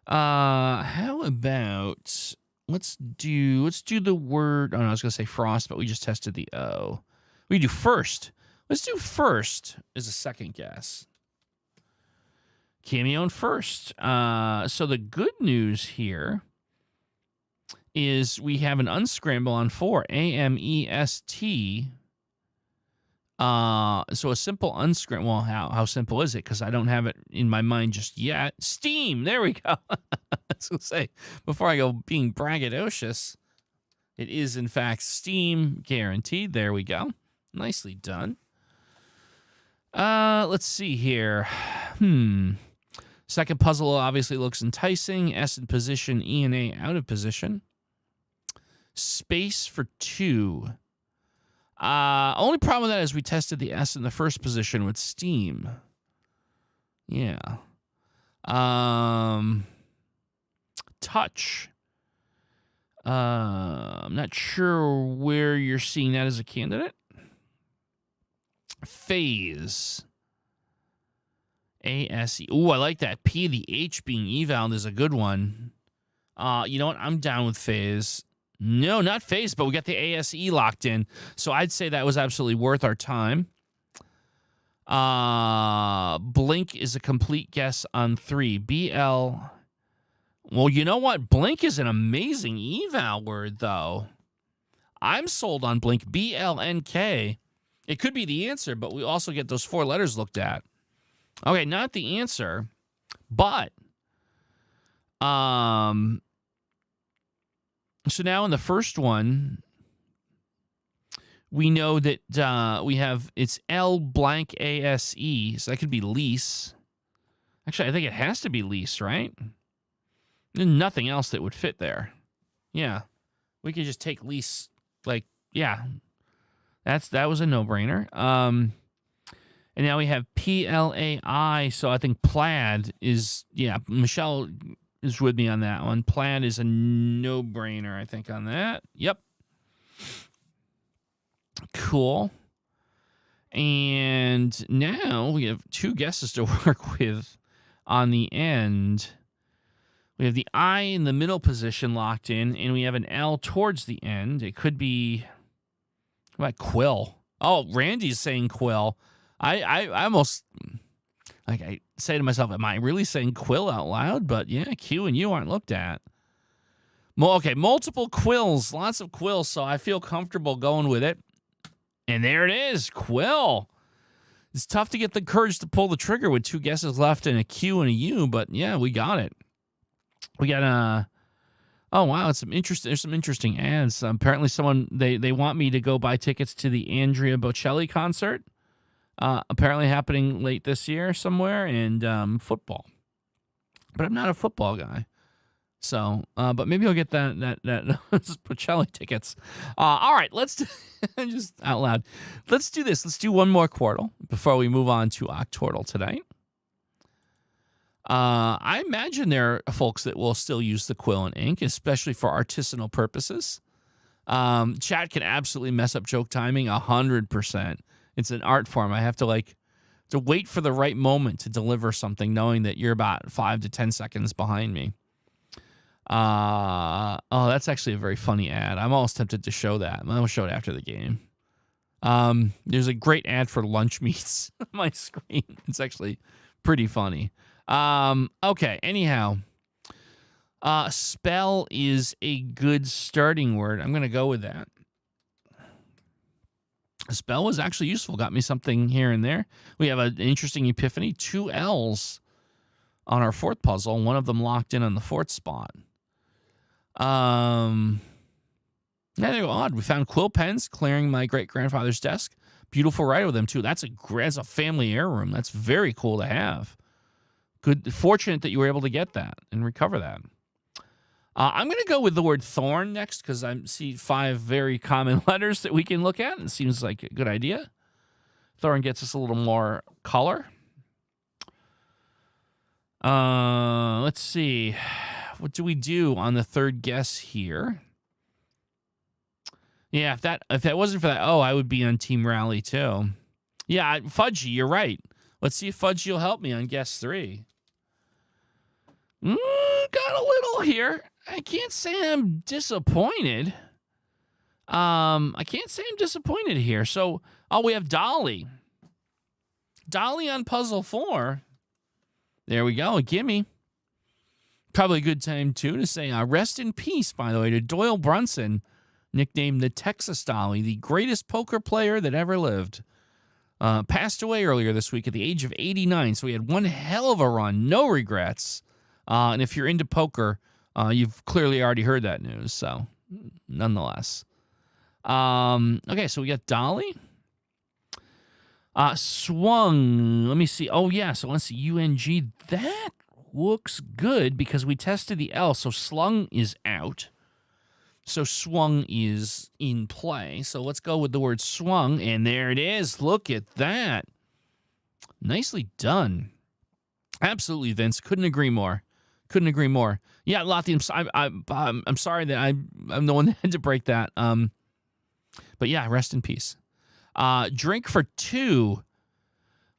S1: How about let's do the word. Oh, no, I was gonna say frost, but we just tested the O. We do first. Let's do first as a second guess. Cameo and first. So the good news here is we have an unscramble on 4. AMEST. So a simple unscramble. Well, how simple is it? Because I don't have it in my mind just yet. Steam. There we go. I was going to say, before I go being braggadocious, it is, in fact, Steam guaranteed. There we go. Nicely done. Let's see here. Second puzzle obviously looks enticing. S in position, E and A out of position. Space for 2. Only problem with that is we tested the S in the first position with Steam. Yeah. Touch. I'm not sure where you're seeing that as a candidate. Phase. ASE. Ooh, I like that. P, the H being eval is a good one. You know what? I'm down with phase. No, not phase, but we got the ASE locked in. So I'd say that was absolutely worth our time. Blink is a complete guess on 3. BL. Well, you know what? Blink is an amazing eval word, though. I'm sold on Blink. BLNK. It could be the answer, but we also get those 4 letters looked at. Okay, not the answer, but so now in the first one, we know that we have, it's L blank ASE, so that could be lease. Actually, I think it has to be lease, right? There's nothing else that would fit there. Yeah, we could just take lease, like, yeah, that was a no-brainer. And now we have PLAI, so I think plaid is, yeah, Michelle is with me on that one. Plaid is a no-brainer, I think, on that. Yep. Cool. And now we have 2 guesses to work with on the end. We have the I in the middle position locked in, and we have an L towards the end. It could be, what about quill? Oh, Randy's saying quill. I almost, like, I say to myself, am I really saying quill out loud? But yeah, Q and U aren't looked at. Okay, multiple quills, lots of quills, so I feel comfortable going with it. And there it is, quill. It's tough to get the courage to pull the trigger with 2 guesses left and a Q and a U, but yeah, we got it. We got oh wow, there's some interesting ads. Apparently someone they want me to go buy tickets to the Andrea Bocelli concert. Apparently happening late this year somewhere, and football. But I'm not a football guy. So, but maybe I'll get that Bocelli tickets. All right, let's do, just out loud. Let's do this. Let's do one more Quartal before we move on to Octordle tonight. I imagine there are folks that will still use the quill and ink, especially for artisanal purposes. Chat can absolutely mess up joke timing 100%. It's an art form. I have to to wait for the right moment to deliver something, knowing that you're about 5 to 10 seconds behind me. Oh, that's actually a very funny ad. I'm almost tempted to show that. I'll show it after the game. There's a great ad for lunch meats on my screen. It's actually pretty funny. Okay, anyhow. Spell is a good starting word. I'm going to go with that. Spell was actually useful. Got me something here and there. We have an interesting epiphany. 2 L's on our 4th puzzle. One of them locked in on the 4th spot. Yeah, they go odd. We found quill pens clearing my great-grandfather's desk. Beautiful writer with them, too. That's a family heirloom. That's very cool to have. Good, fortunate that you were able to get that and recover that. I'm going to go with the word thorn next because I see 5 very common letters that we can look at. It seems like a good idea. Thorn gets us a little more color. Let's see. What do we do on the 3rd guess here? Yeah, if that wasn't for that, I would be on Team Rally too. Yeah, Fudgy, you're right. Let's see if Fudgy will help me on guess 3. Got a little here. I can't say I'm disappointed. I can't say I'm disappointed here. So, we have Dolly. Dolly on puzzle 4. There we go. A gimme. Probably a good time, too, to say rest in peace, by the way, to Doyle Brunson, nicknamed the Texas Dolly, the greatest poker player that ever lived. Passed away earlier this week at the age of 89, so he had one hell of a run. No regrets. And if you're into poker, you've clearly already heard that news, so nonetheless. Okay, so we got Dolly. Swung. Let me see. Oh, yeah, so let's see. UNG. That looks good because we tested the L, so slung is out. So swung is in play. So let's go with the word swung, and there it is. Look at that. Nicely done. Absolutely, Vince. Couldn't agree more. Couldn't agree more. Yeah, Lottie, I'm sorry that I'm the one that had to break that. But yeah, rest in peace. Drink for 2.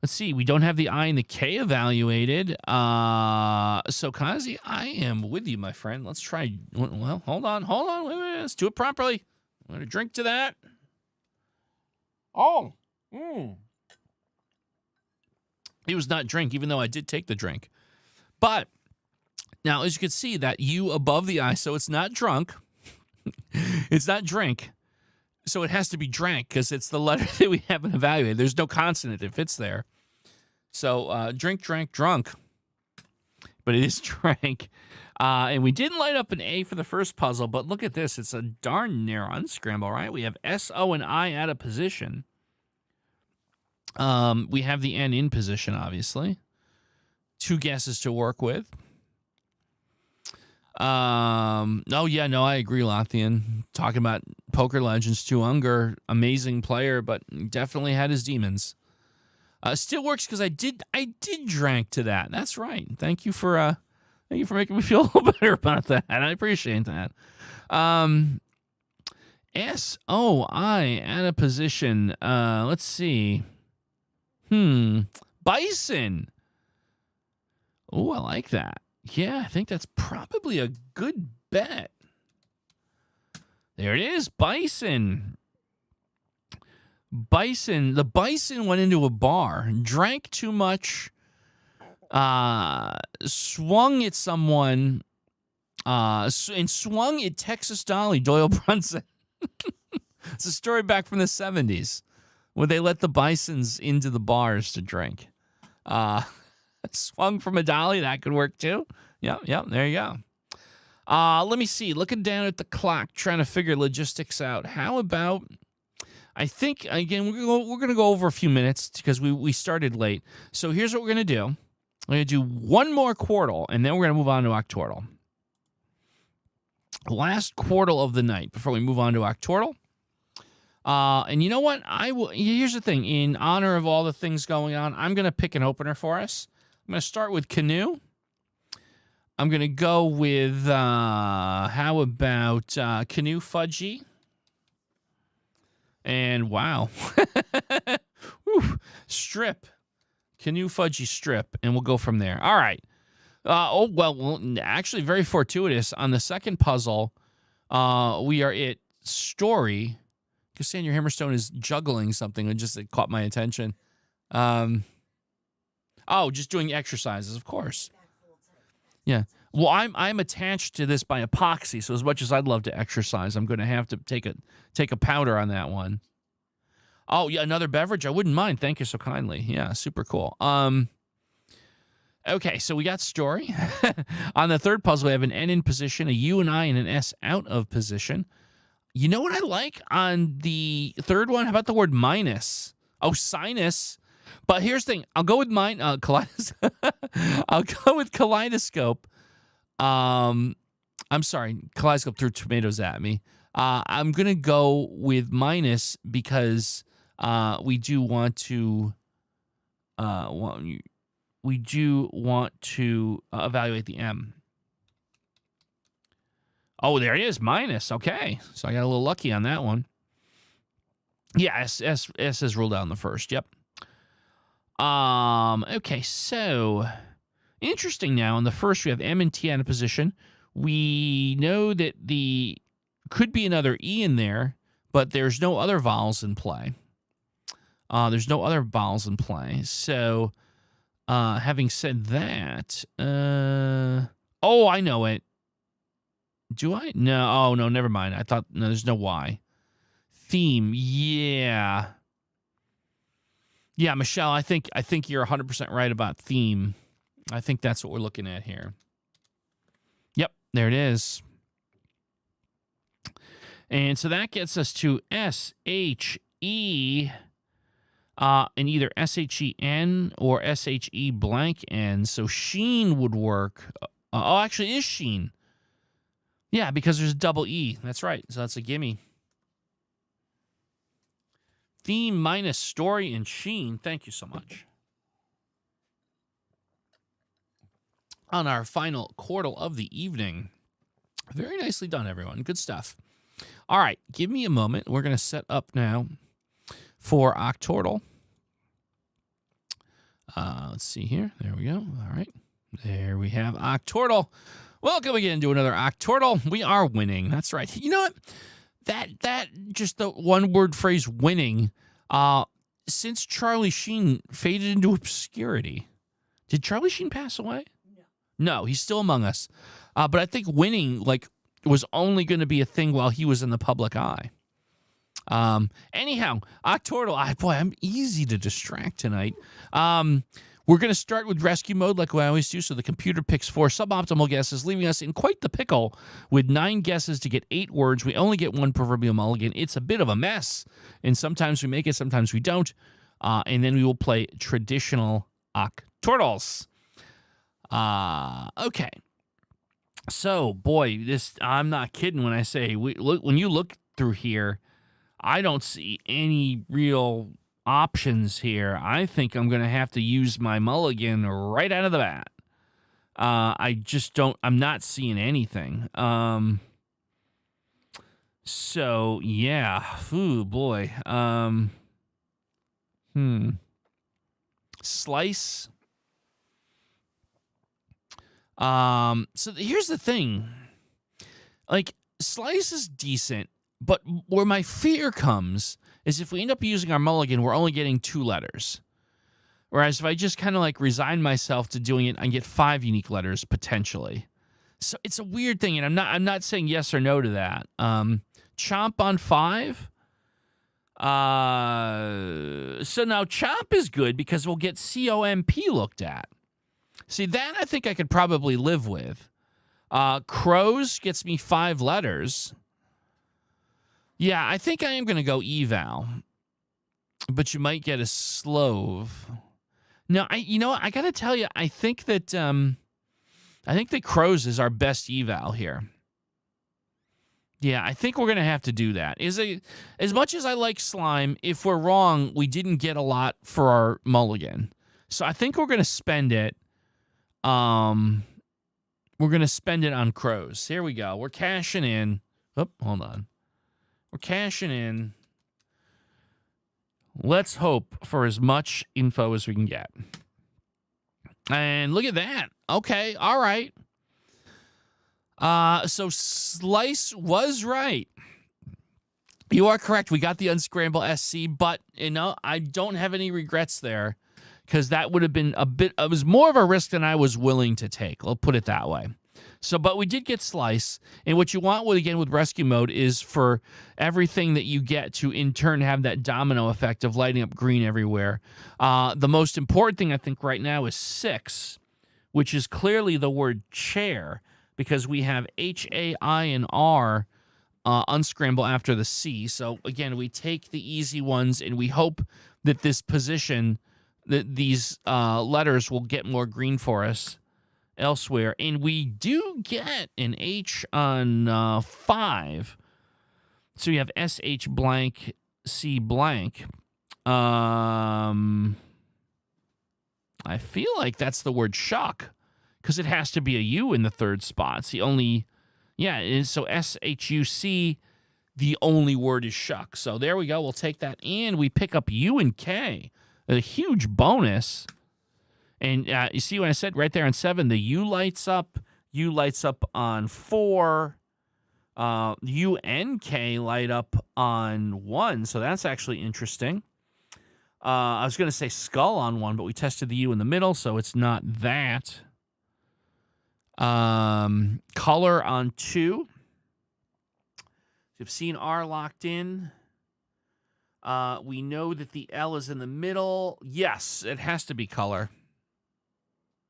S1: Let's see. We don't have the I and the K evaluated. So Kazi, I am with you, my friend. Let's try. Well, hold on. Wait. Let's do it properly. I'm going to drink to that. Oh. It was not drink, even though I did take the drink. But now, as you can see, that U above the I, so it's not drunk. It's not drink. So it has to be drank because it's the letter that we haven't evaluated. There's no consonant that fits there. So drink, drank, drunk. But it is drank. And we didn't light up an A for the first puzzle, but look at this. It's a darn near unscramble, right? We have S, O, and I out of position. We have the N in position, obviously. 2 guesses to work with. Oh, yeah, no, I agree, Lothian. Talking about Poker Legends, Unger, amazing player, but definitely had his demons. Still works because I did drank to that. That's right. Thank you for making me feel a little better about that. I appreciate that. S-O-I out of position. Let's see. Bison. Oh, I like that. Yeah, I think that's probably a good bet. There it is, bison. Bison. The bison went into a bar, drank too much, swung at someone, and swung at Texas Dolly, Doyle Brunson. It's a story back from the 70s where they let the bisons into the bars to drink. Swung from a dolly, that could work too. Yep, there you go. Let me see. Looking down at the clock, trying to figure logistics out. How about, I think, again, we're gonna go over a few minutes because we started late. So here's what we're going to do. We're going to do one more quartal, and then we're going to move on to Octordle. Last quartal of the night before we move on to Octordle. And you know what? Here's the thing. In honor of all the things going on, I'm going to pick an opener for us. I'm going to start with Canoe. I'm going to go with, how about Canoe Fudgy? And wow. Strip. Canoe Fudgy Strip. And we'll go from there. All right. Actually, very fortuitous. On the second puzzle, we are at Story. Cassandra Hammerstone is juggling something. It caught my attention. Just doing exercises, of course. Yeah. Well, I'm attached to this by epoxy, so as much as I'd love to exercise, I'm going to have to take a powder on that one. Oh, yeah, another beverage? I wouldn't mind. Thank you so kindly. Yeah, super cool. Okay, so we got Story. On the third puzzle, we have an N in position, a U, an I, and an S out of position. You know what I like on the third one? How about the word minus? Oh, sinus. But here's the thing. I'll go with kaleidoscope. I'll go with kaleidoscope. I'm sorry. Kaleidoscope threw tomatoes at me. I'm going to go with minus because we do want to evaluate the M. Oh, there it is, minus. Okay, so I got a little lucky on that one. Yeah, S is ruled out in the first. Yep. Okay, so interesting now. In the first, we have M and T out of position. We know that could be another E in there, but there's no other vowels in play. So, having said that, I know it. Do I? No. Oh, no, never mind. I thought, no, there's no Y. Theme. Yeah. Yeah, Michelle, I think you're 100% right about theme. I think that's what we're looking at here. Yep, there it is. And so that gets us to S-H-E, and either S-H-E-N or S-H-E blank N. So Sheen would work. Actually, it is Sheen. Yeah, because there's a double E. That's right. So that's a gimme. Theme minus Story and Sheen. Thank you so much. On our final quartal of the evening. Very nicely done, everyone. Good stuff. All right, give me a moment. We're going to set up now for Octordle. Let's see here. There we go. All right. There we have Octordle. Welcome again to another Octordle. We are winning. That's right. You know what? That just the one word phrase winning, since Charlie Sheen faded into obscurity. Did Charlie Sheen pass away? No, he's still among us. But I think winning was only going to be a thing while he was in the public eye. Anyhow, Octordle, I'm easy to distract tonight. We're going to start with rescue mode like we always do, so the computer picks 4 suboptimal guesses, leaving us in quite the pickle with 9 guesses to get 8 words. We only get 1 proverbial mulligan. It's a bit of a mess, and sometimes we make it, sometimes we don't. And then we will play traditional Octordles. Okay. So, boy, I'm not kidding when I say, when you look through here, I don't see any real options here. I think I'm going to have to use my mulligan right out of the bat. I'm not seeing anything. So, yeah. Ooh, boy. Slice. So here's the thing. Like, slice is decent, but where my fear comes is if we end up using our mulligan, we're only getting 2 letters. Whereas if I just kind of like resign myself to doing it, I get 5 unique letters potentially. So it's a weird thing, and I'm not saying yes or no to that. Chomp on 5. So now chomp is good because we'll get COMP looked at. See, that I think I could probably live with. Crows gets me 5 letters. Yeah, I think I am going to go eval. But you might get a slove. No, you know what? I got to tell you, I think that crows is our best eval here. Yeah, I think we're going to have to do that. As much as I like slime, if we're wrong, we didn't get a lot for our mulligan. So I think we're going to spend it. We're going to spend it on crows. Here we go. We're cashing in. Oh, hold on. We're cashing in. Let's hope for as much info as we can get. And look at that. Okay, all right. So Slice was right. You are correct. We got the Unscramble SC, but, I don't have any regrets there because that would have been it was more of a risk than I was willing to take. I'll put it that way. So, but we did get Slice, and what you want with rescue mode is for everything that you get to in turn have that domino effect of lighting up green everywhere. The most important thing I think right now is 6, which is clearly the word chair, because we have H-A-I and R unscramble after the C. So again, we take the easy ones and we hope that this position, that these letters will get more green for us elsewhere. And we do get an H on 5. So you have S-H blank, C blank. I feel like that's the word shuck, because it has to be a U in the 3rd spot. It's the only, so S-H-U-C, the only word is shuck. So there we go. We'll take that, and we pick up U and K. A huge bonus. And you see what I said right there on 7, the U lights up on 4. U and K light up on 1, so that's actually interesting. I was going to say skull on 1, but we tested the U in the middle, so it's not that. Color on 2. You've seen R locked in. We know that the L is in the middle. Yes, it has to be color.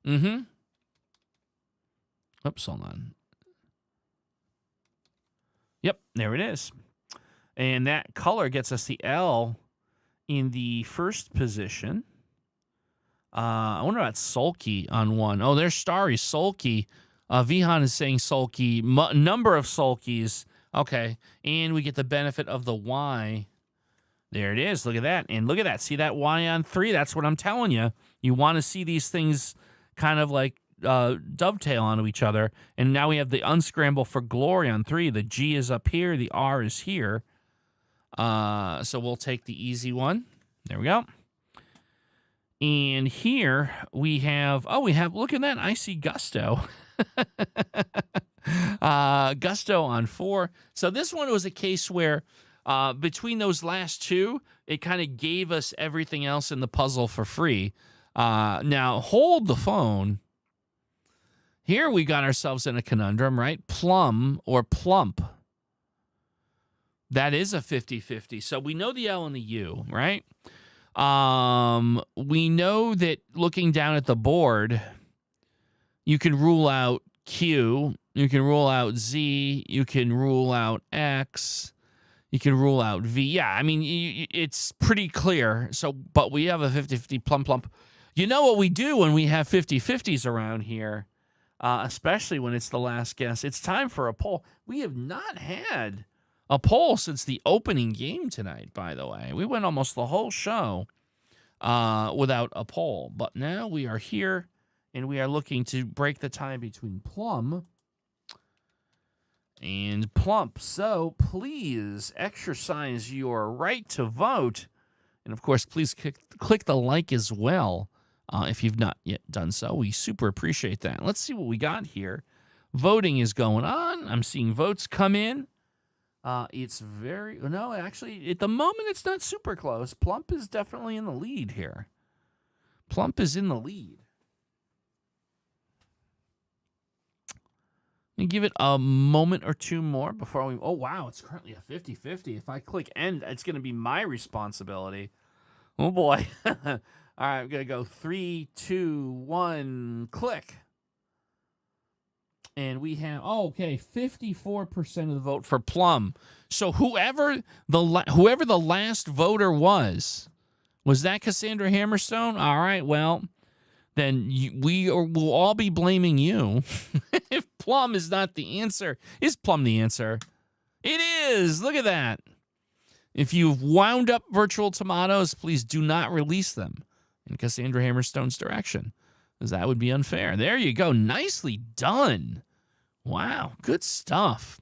S1: Mm-hmm. Oops, hold on. Yep, there it is. And that color gets us the L in the 1st position. I wonder about sulky on 1. Oh, there's Starry. Sulky. Vihan is saying sulky. Number of sulkies. Okay. And we get the benefit of the Y. There it is. Look at that. And look at that. See that Y on 3? That's what I'm telling you. You want to see these things kind of like dovetail onto each other. And now we have the unscramble for glory on 3. The G is up here. The R is here. So we'll take the easy one. There we go. And here we have, look at that. I see Gusto. Gusto on 4. So this one was a case where between those last 2, it kind of gave us everything else in the puzzle for free. Now, hold the phone. Here we got ourselves in a conundrum, right? Plum or plump. That is a 50-50. So we know the L and the U, right? We know that looking down at the board, you can rule out Q, you can rule out Z, you can rule out X, you can rule out V. Yeah, I mean, it's pretty clear. So, but we have a 50-50 plump. You know what we do when we have 50-50s around here, especially when it's the last guess? It's time for a poll. We have not had a poll since the opening game tonight, by the way. We went almost the whole show without a poll. But now we are here, and we are looking to break the tie between plum and plump. So please exercise your right to vote. And, of course, please click the like as well. if you've not yet done so. We super appreciate that. Let's see what we got here. Voting is going on. I'm seeing votes come in. It's no, actually, at the moment, it's not super close. Plump is definitely in the lead here. Plump is in the lead. And give it a moment or two more before we... Oh, wow, it's currently a 50-50. If I click end, it's going to be my responsibility. Oh, boy. All right, I'm going to go 3, 2, 1, click. And we have, 54% of the vote for Plum. So whoever the last voter was that Cassandra Hammerstone? All right, well... then we'll all be blaming you if Plum is not the answer. Is Plum the answer? It is. Look at that. If you've wound up virtual tomatoes, please do not release them in Cassandra Hammerstone's direction, because that would be unfair. There you go. Nicely done. Wow. Good stuff.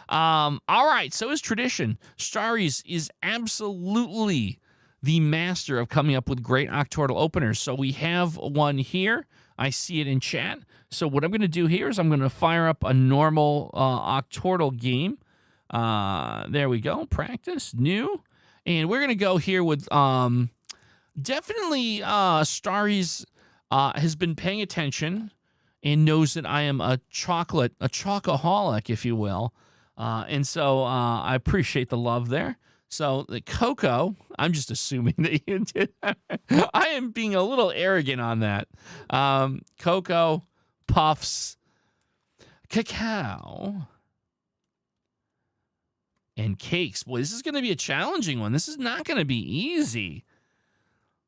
S1: All right. So as tradition, Starries is absolutely the master of coming up with great Octordle openers. So we have one here. I see it in chat. So what I'm going to do here is I'm going to fire up a normal Octordle game. There we go. Practice. New. And we're going to go here with definitely Starries has been paying attention and knows that I am a chocoholic, if you will. And so I appreciate the love there. So the Cocoa, I'm just assuming that you did. I am being a little arrogant on that. Cocoa, Puffs, Cacao, and Cakes. Boy, this is going to be a challenging one. This is not going to be easy.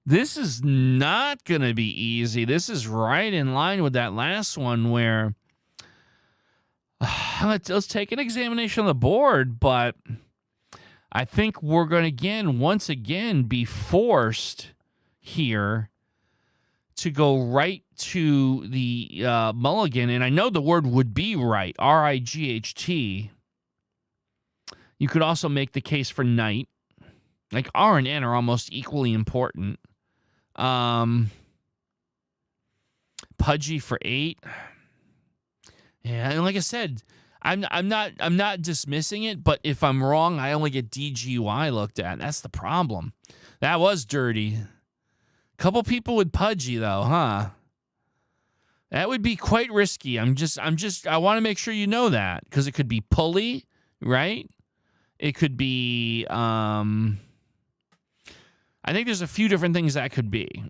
S1: This is not going to be easy. This is right in line with that last one where let's take an examination on the board, but I think we're going to, once again, be forced here to go right to the mulligan. And I know the word would be right, R-I-G-H-T. You could also make the case for night. Like R and N are almost equally important. Pudgy for 8. Yeah, and like I said, I'm not dismissing it, but if I'm wrong, I only get DGY looked at. That's the problem. That was dirty. Couple people with Pudgy though, huh? That would be quite risky. I want to make sure you know that, because it could be pulley, right? It could be I think there's a few different things that could be.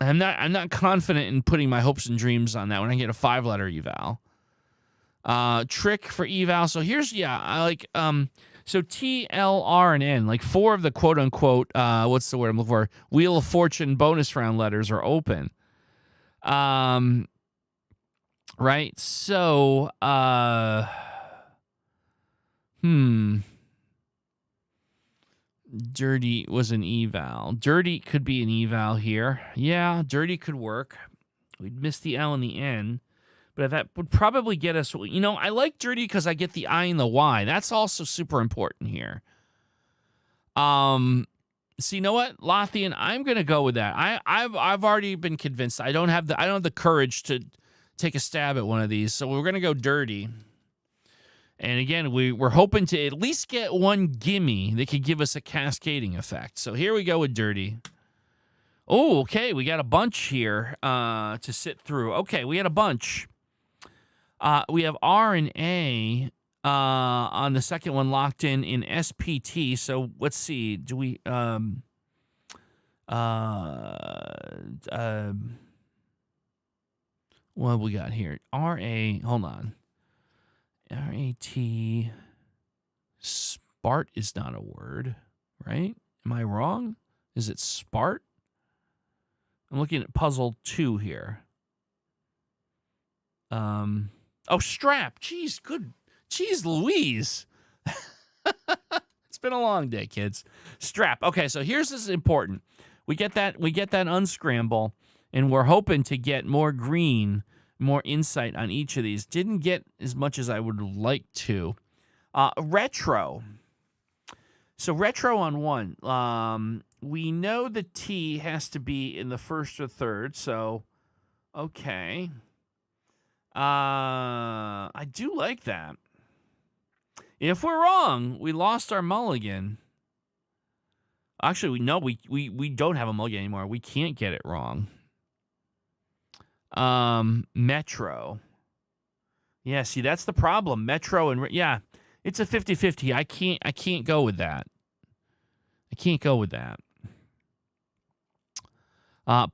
S1: I'm not confident in putting my hopes and dreams on that when I get a 5-letter eval. Trick for eval. So here's, so T, L, R, and N, like 4 of the quote unquote, what's the word I'm looking for? Wheel of Fortune bonus round letters are open. Right. So, Dirty was an eval. Dirty could be an eval here. Yeah, dirty could work. We'd miss the L and the N. But that would probably get us... I like dirty because I get the I and the Y. That's also super important here. So you know what, Lothian? I'm going to go with that. I've already been convinced. I don't have the courage to take a stab at one of these. So we're going to go dirty. And again, we're hoping to at least get one gimme that could give us a cascading effect. So here we go with dirty. Oh, okay. We got a bunch here to sit through. Okay, we got a bunch. We have R and A on the second one locked in SPT. So let's see. Do we... what we got here? R-A... Hold on. R-A-T... Spart is not a word, right? Am I wrong? Is it Spart? I'm looking at puzzle 2 here. Oh, strap. Jeez, good. Jeez Louise. It's been a long day, kids. Strap. Okay, so here's this is important. We get that unscramble, and we're hoping to get more green, more insight on each of these. Didn't get as much as I would like to. Retro. So retro on 1. We know the T has to be in the first or third, so okay. I do like that. If we're wrong, we lost our mulligan. Actually, we don't have a mulligan anymore. We can't get it wrong. Metro. Yeah, see, that's the problem. Metro and yeah, it's a 50-50. I can't go with that. I can't go with that.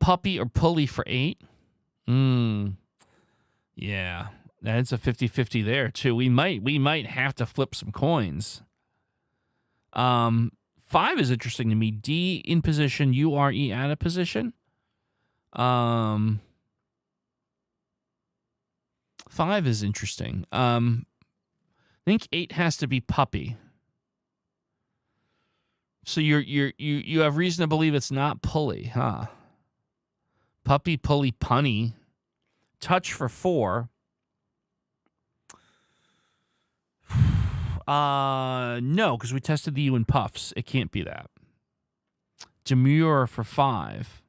S1: Puppy or pulley for 8. Yeah, that's a 50-50 there too. We might have to flip some coins. 5 is interesting to me. D in position, URE out of position. 5 is interesting. I think 8 has to be puppy. So you have reason to believe it's not pulley, huh? Puppy, pulley, punny. Touch for 4. No, because we tested the U in puffs. It can't be that. Demure for 5.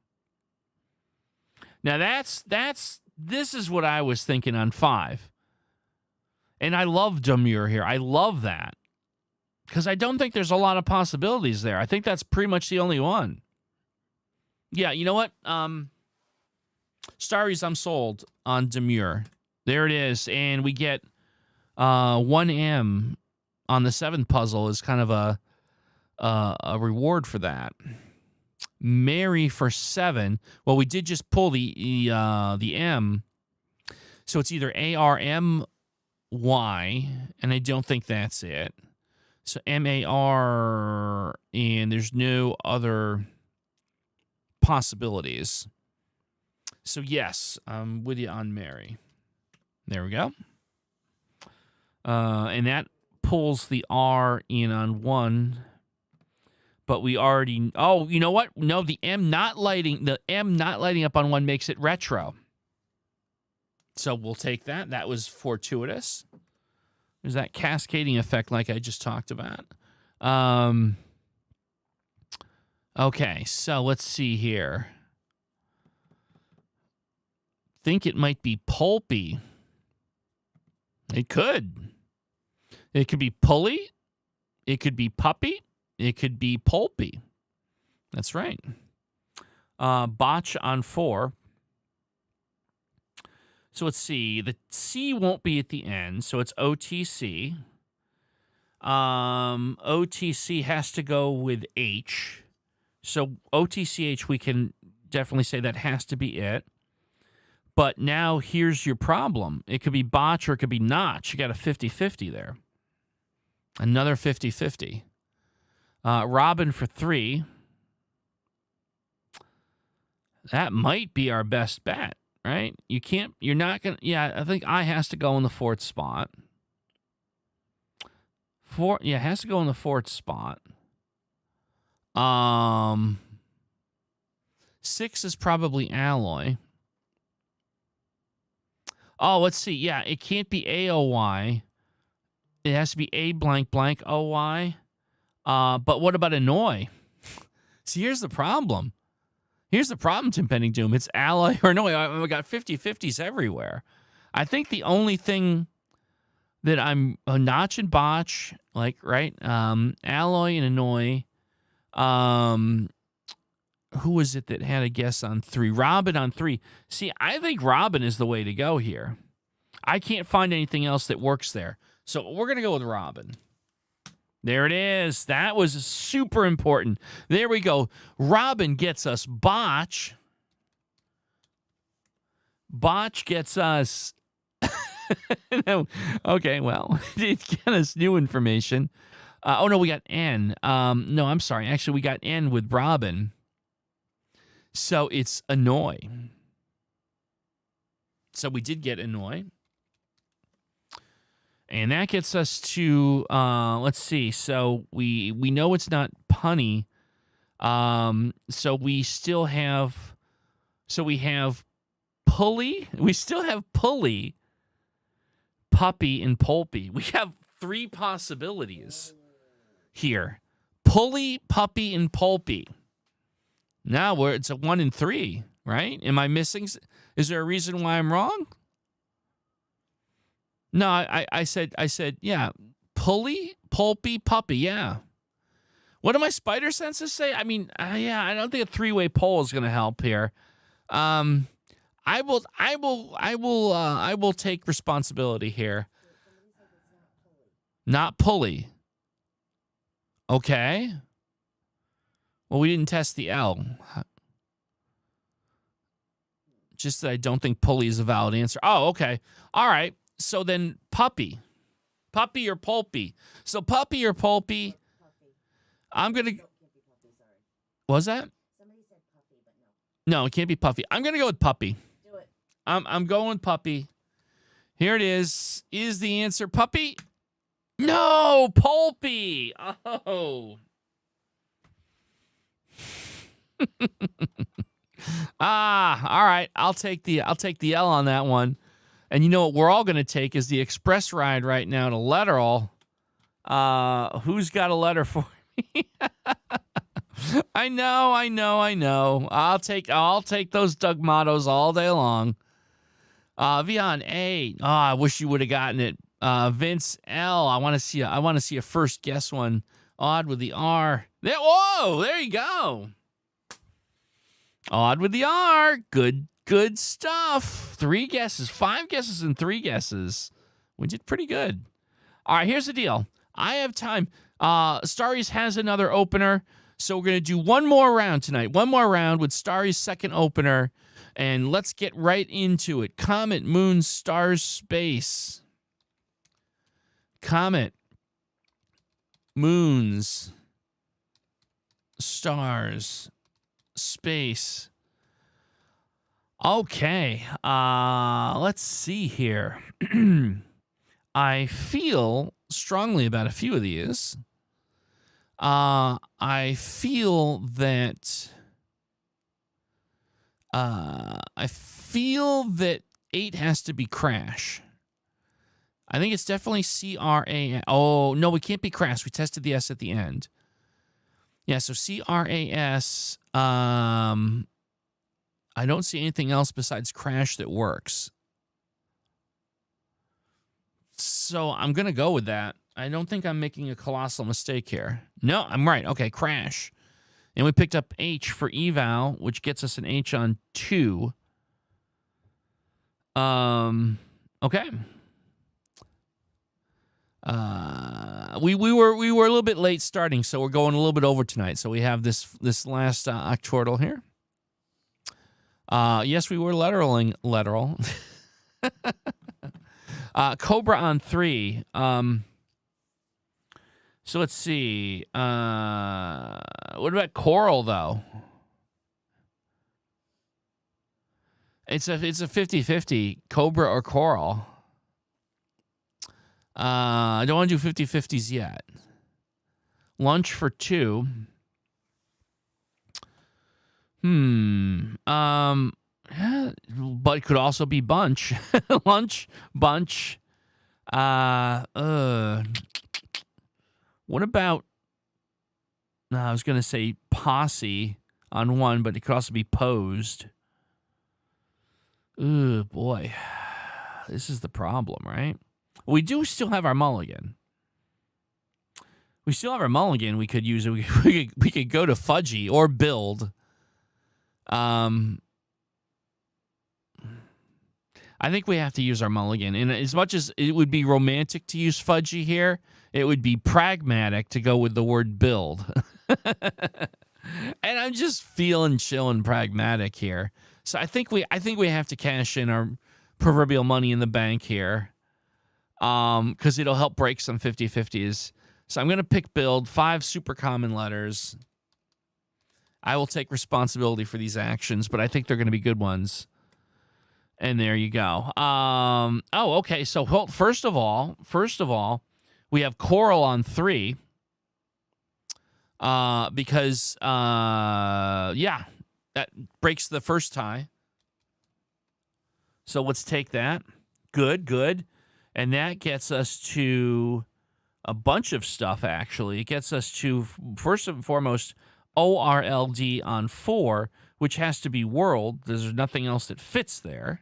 S1: Now this is what I was thinking on 5. And I love demure here. I love that. Because I don't think there's a lot of possibilities there. I think that's pretty much the only one. Yeah, you know what? Starries, I'm sold on demure. There it is. And we get 1M on the 7th puzzle is kind of a reward for that. Mary for 7. Well, we did just pull the M. So it's either ARMY, and I don't think that's it. So MAR, and there's no other possibilities. So yes, I'm with you on Mary. There we go. And that pulls the R in on 1. But we already... Oh, you know what? No, the M not lighting up on 1 makes it retro. So we'll take that. That was fortuitous. There's that cascading effect like I just talked about. Okay, so let's see here. Think it might be pulpy. It could. It could be pulley. It could be puppy. It could be pulpy. That's right. Botch on 4. So let's see. The C won't be at the end, so it's OTC. OTC has to go with H. So OTCH, we can definitely say that has to be it. But now here's your problem. It could be botch or it could be notch. You got a 50-50 there. Another 50-50. Robin for 3. That might be our best bet, right? You're not going to, yeah, I think I has to go in the 4th spot. 4, yeah, it has to go in the 4th spot. 6 is probably alloy. Oh, let's see. Yeah, it can't be AOY. It has to be A blank blank OY. But what about annoy? See, here's the problem. Here's the problem, Tim Pending Doom. It's alloy or annoy. I got 50-50s everywhere. I think the only thing that I'm a notch and botch, like, right? Alloy and annoy. Who was it that had a guess on 3? Robin on 3. See, I think Robin is the way to go here. I can't find anything else that works there. So we're going to go with Robin. There it is. That was super important. There we go. Robin gets us botch. Botch gets us... No. Okay, well, it got us new information. Oh, no, we got N. No, I'm sorry. Actually, we got N with Robin. So it's annoy. So we did get annoy. And that gets us to, let's see. So we know it's not punny. So we still have, we have pulley. We still have pulley, puppy, and pulpy. We have 3 possibilities here. pulley, puppy, and pulpy. Now it's a 1 and 3, right? Am I missing? Is there a reason why I'm wrong? No, I said, yeah, pulley, pulpy, puppy, yeah. What do my spider senses say? I mean, yeah, I don't think a 3-way poll is going to help here. I will take responsibility here. Not pulley. Okay. Well, we didn't test the L. Just that I don't think pulley is a valid answer. Oh, okay. All right. So then puppy. Puppy or pulpy. So puppy or pulpy. I'm going to... What was that?
S2: Somebody said puppy, but no.
S1: No, it can't be puffy. I'm going to go with puppy.
S2: Do it.
S1: I'm going with puppy. Here it is. Is the answer puppy? No, pulpy. Oh. All right. I'll take the L on that one. And you know what we're all going to take is the express ride right now to Letterall. Who's got a letter for me? I know. I'll take those Doug mottos all day long. Vion A. Oh, I wish you would have gotten it. Vince L. I want to see a first guess one. Odd with the R. There. Whoa, there you go. Odd with the R. Good stuff. 3 guesses, 5 guesses, and 3 guesses. We did pretty good. All right, here's the deal. I have time. Starries has another opener, so we're going to do one more round tonight. One more round with Starry's second opener, and let's get right into it. Comet, moon, stars, space. Comet, moons, stars, space. Okay, let's see here. I feel strongly about a few of these. I feel that 8 has to be crash. I think it's definitely CRA. Oh, no, it can't be crash. We tested the S at the end. Yeah, so CRAS. I don't see anything else besides crash that works. So I'm going to go with that. I don't think I'm making a colossal mistake here. No, I'm right. Okay, crash. And we picked up H for eval, which gets us an H on 2. Okay. We were a little bit late starting, so we're going a little bit over tonight. So we have this last Octordle here. Yes, we were literal. Cobra on 3. So let's see. What about Coral though? It's a 50-50, Cobra or Coral. I don't want to do 50-50s yet. Lunch for 2. Yeah, but it could also be bunch. Lunch, bunch. What about, I was going to say posse on 1, but it could also be posed. Oh, boy. This is the problem, right? We do still have our mulligan. We still have our mulligan. We could use it. We could go to Fudgy or build. I think we have to use our mulligan. And as much as it would be romantic to use Fudgy here, it would be pragmatic to go with the word build. And I'm just feeling chill and pragmatic here. So I think we have to cash in our proverbial money in the bank here. Because it'll help break some 50-50s. So I'm going to pick build, 5 super common letters. I will take responsibility for these actions, but I think they're going to be good ones. And there you go. Okay. So first of all, we have Coral on 3. Because that breaks the first tie. So let's take that. Good. And that gets us to a bunch of stuff, actually. It gets us to, first and foremost, ORLD on 4, which has to be world. There's nothing else that fits there.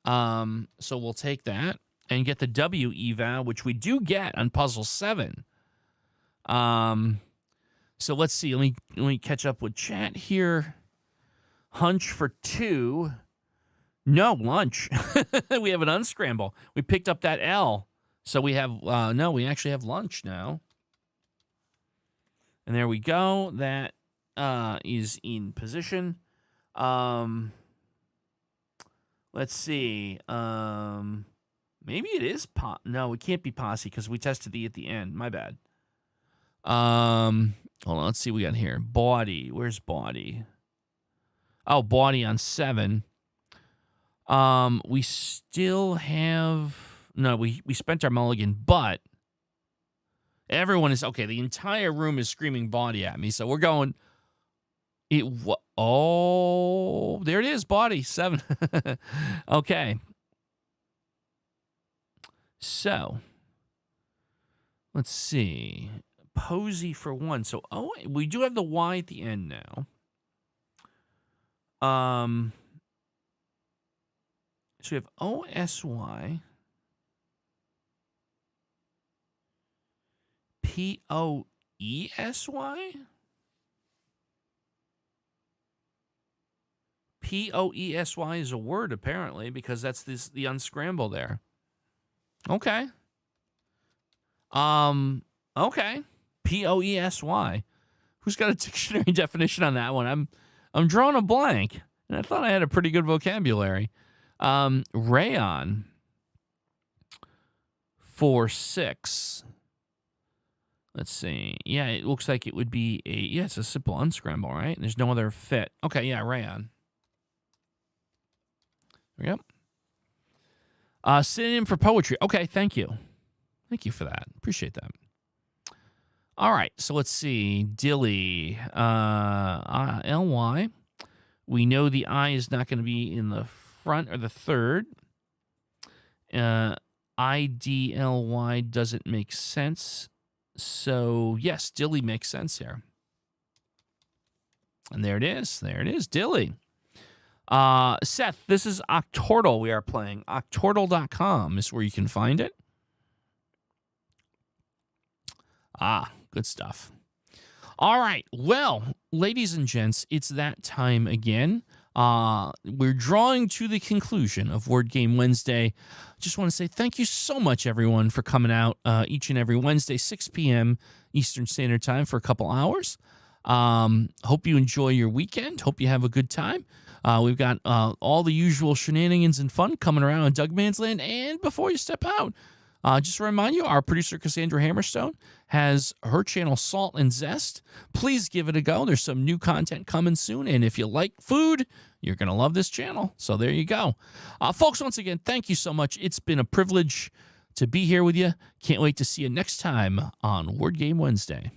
S1: So we'll take that and get the W eval, which we do get on puzzle 7. So let's see. Let me catch up with chat here. Hunch for 2. No, lunch. We have an unscramble. We picked up that L. So we have, no, we actually have lunch now. And there we go. That is in position. Let's see. Maybe it is no, it can't be posse because we tested the at the end. My bad. Hold on. Let's see what we got here. Body. Where's body? Oh, body on 7. We still have... No, we spent our mulligan, but everyone is... Okay, the entire room is screaming body at me, so we're going... Oh, there it is, body, 7. Okay. So, let's see. Posy for 1. So, oh, we do have the Y at the end now. So we have OSY, POESY, POESY is a word apparently because that's the unscramble there. Okay. Okay. POESY. Who's got a dictionary definition on that one? I'm drawing a blank, and I thought I had a pretty good vocabulary. Rayon for 6. Let's see. Yeah, it looks like it would be it's a simple unscramble, right? There's no other fit. Okay, yeah, rayon. Yep. Synonym for poetry. Okay, thank you. Thank you for that. Appreciate that. All right, so let's see. Dilly. LY. We know the I is not going to be in the front or the third. IDLY doesn't make sense. So, yes, Dilly makes sense here. And there it is. There it is, Dilly. Seth, this is Octordle we are playing. Octordle.com is where you can find it. Good stuff. All right. Well, ladies and gents, it's that time again. We're drawing to the conclusion of Word Game Wednesday. Just want to say thank you so much, everyone, for coming out each and every Wednesday, 6 p.m. Eastern Standard Time for a couple hours. Hope you enjoy your weekend. Hope you have a good time. We've got all the usual shenanigans and fun coming around on Doug Man's Land. And before you step out, just to remind you, our producer, Cassandra Hammerstone, has her channel, Salt and Zest. Please give it a go. There's some new content coming soon. And if you like food, you're going to love this channel. So there you go. Folks, once again, thank you so much. It's been a privilege to be here with you. Can't wait to see you next time on Word Game Wednesday.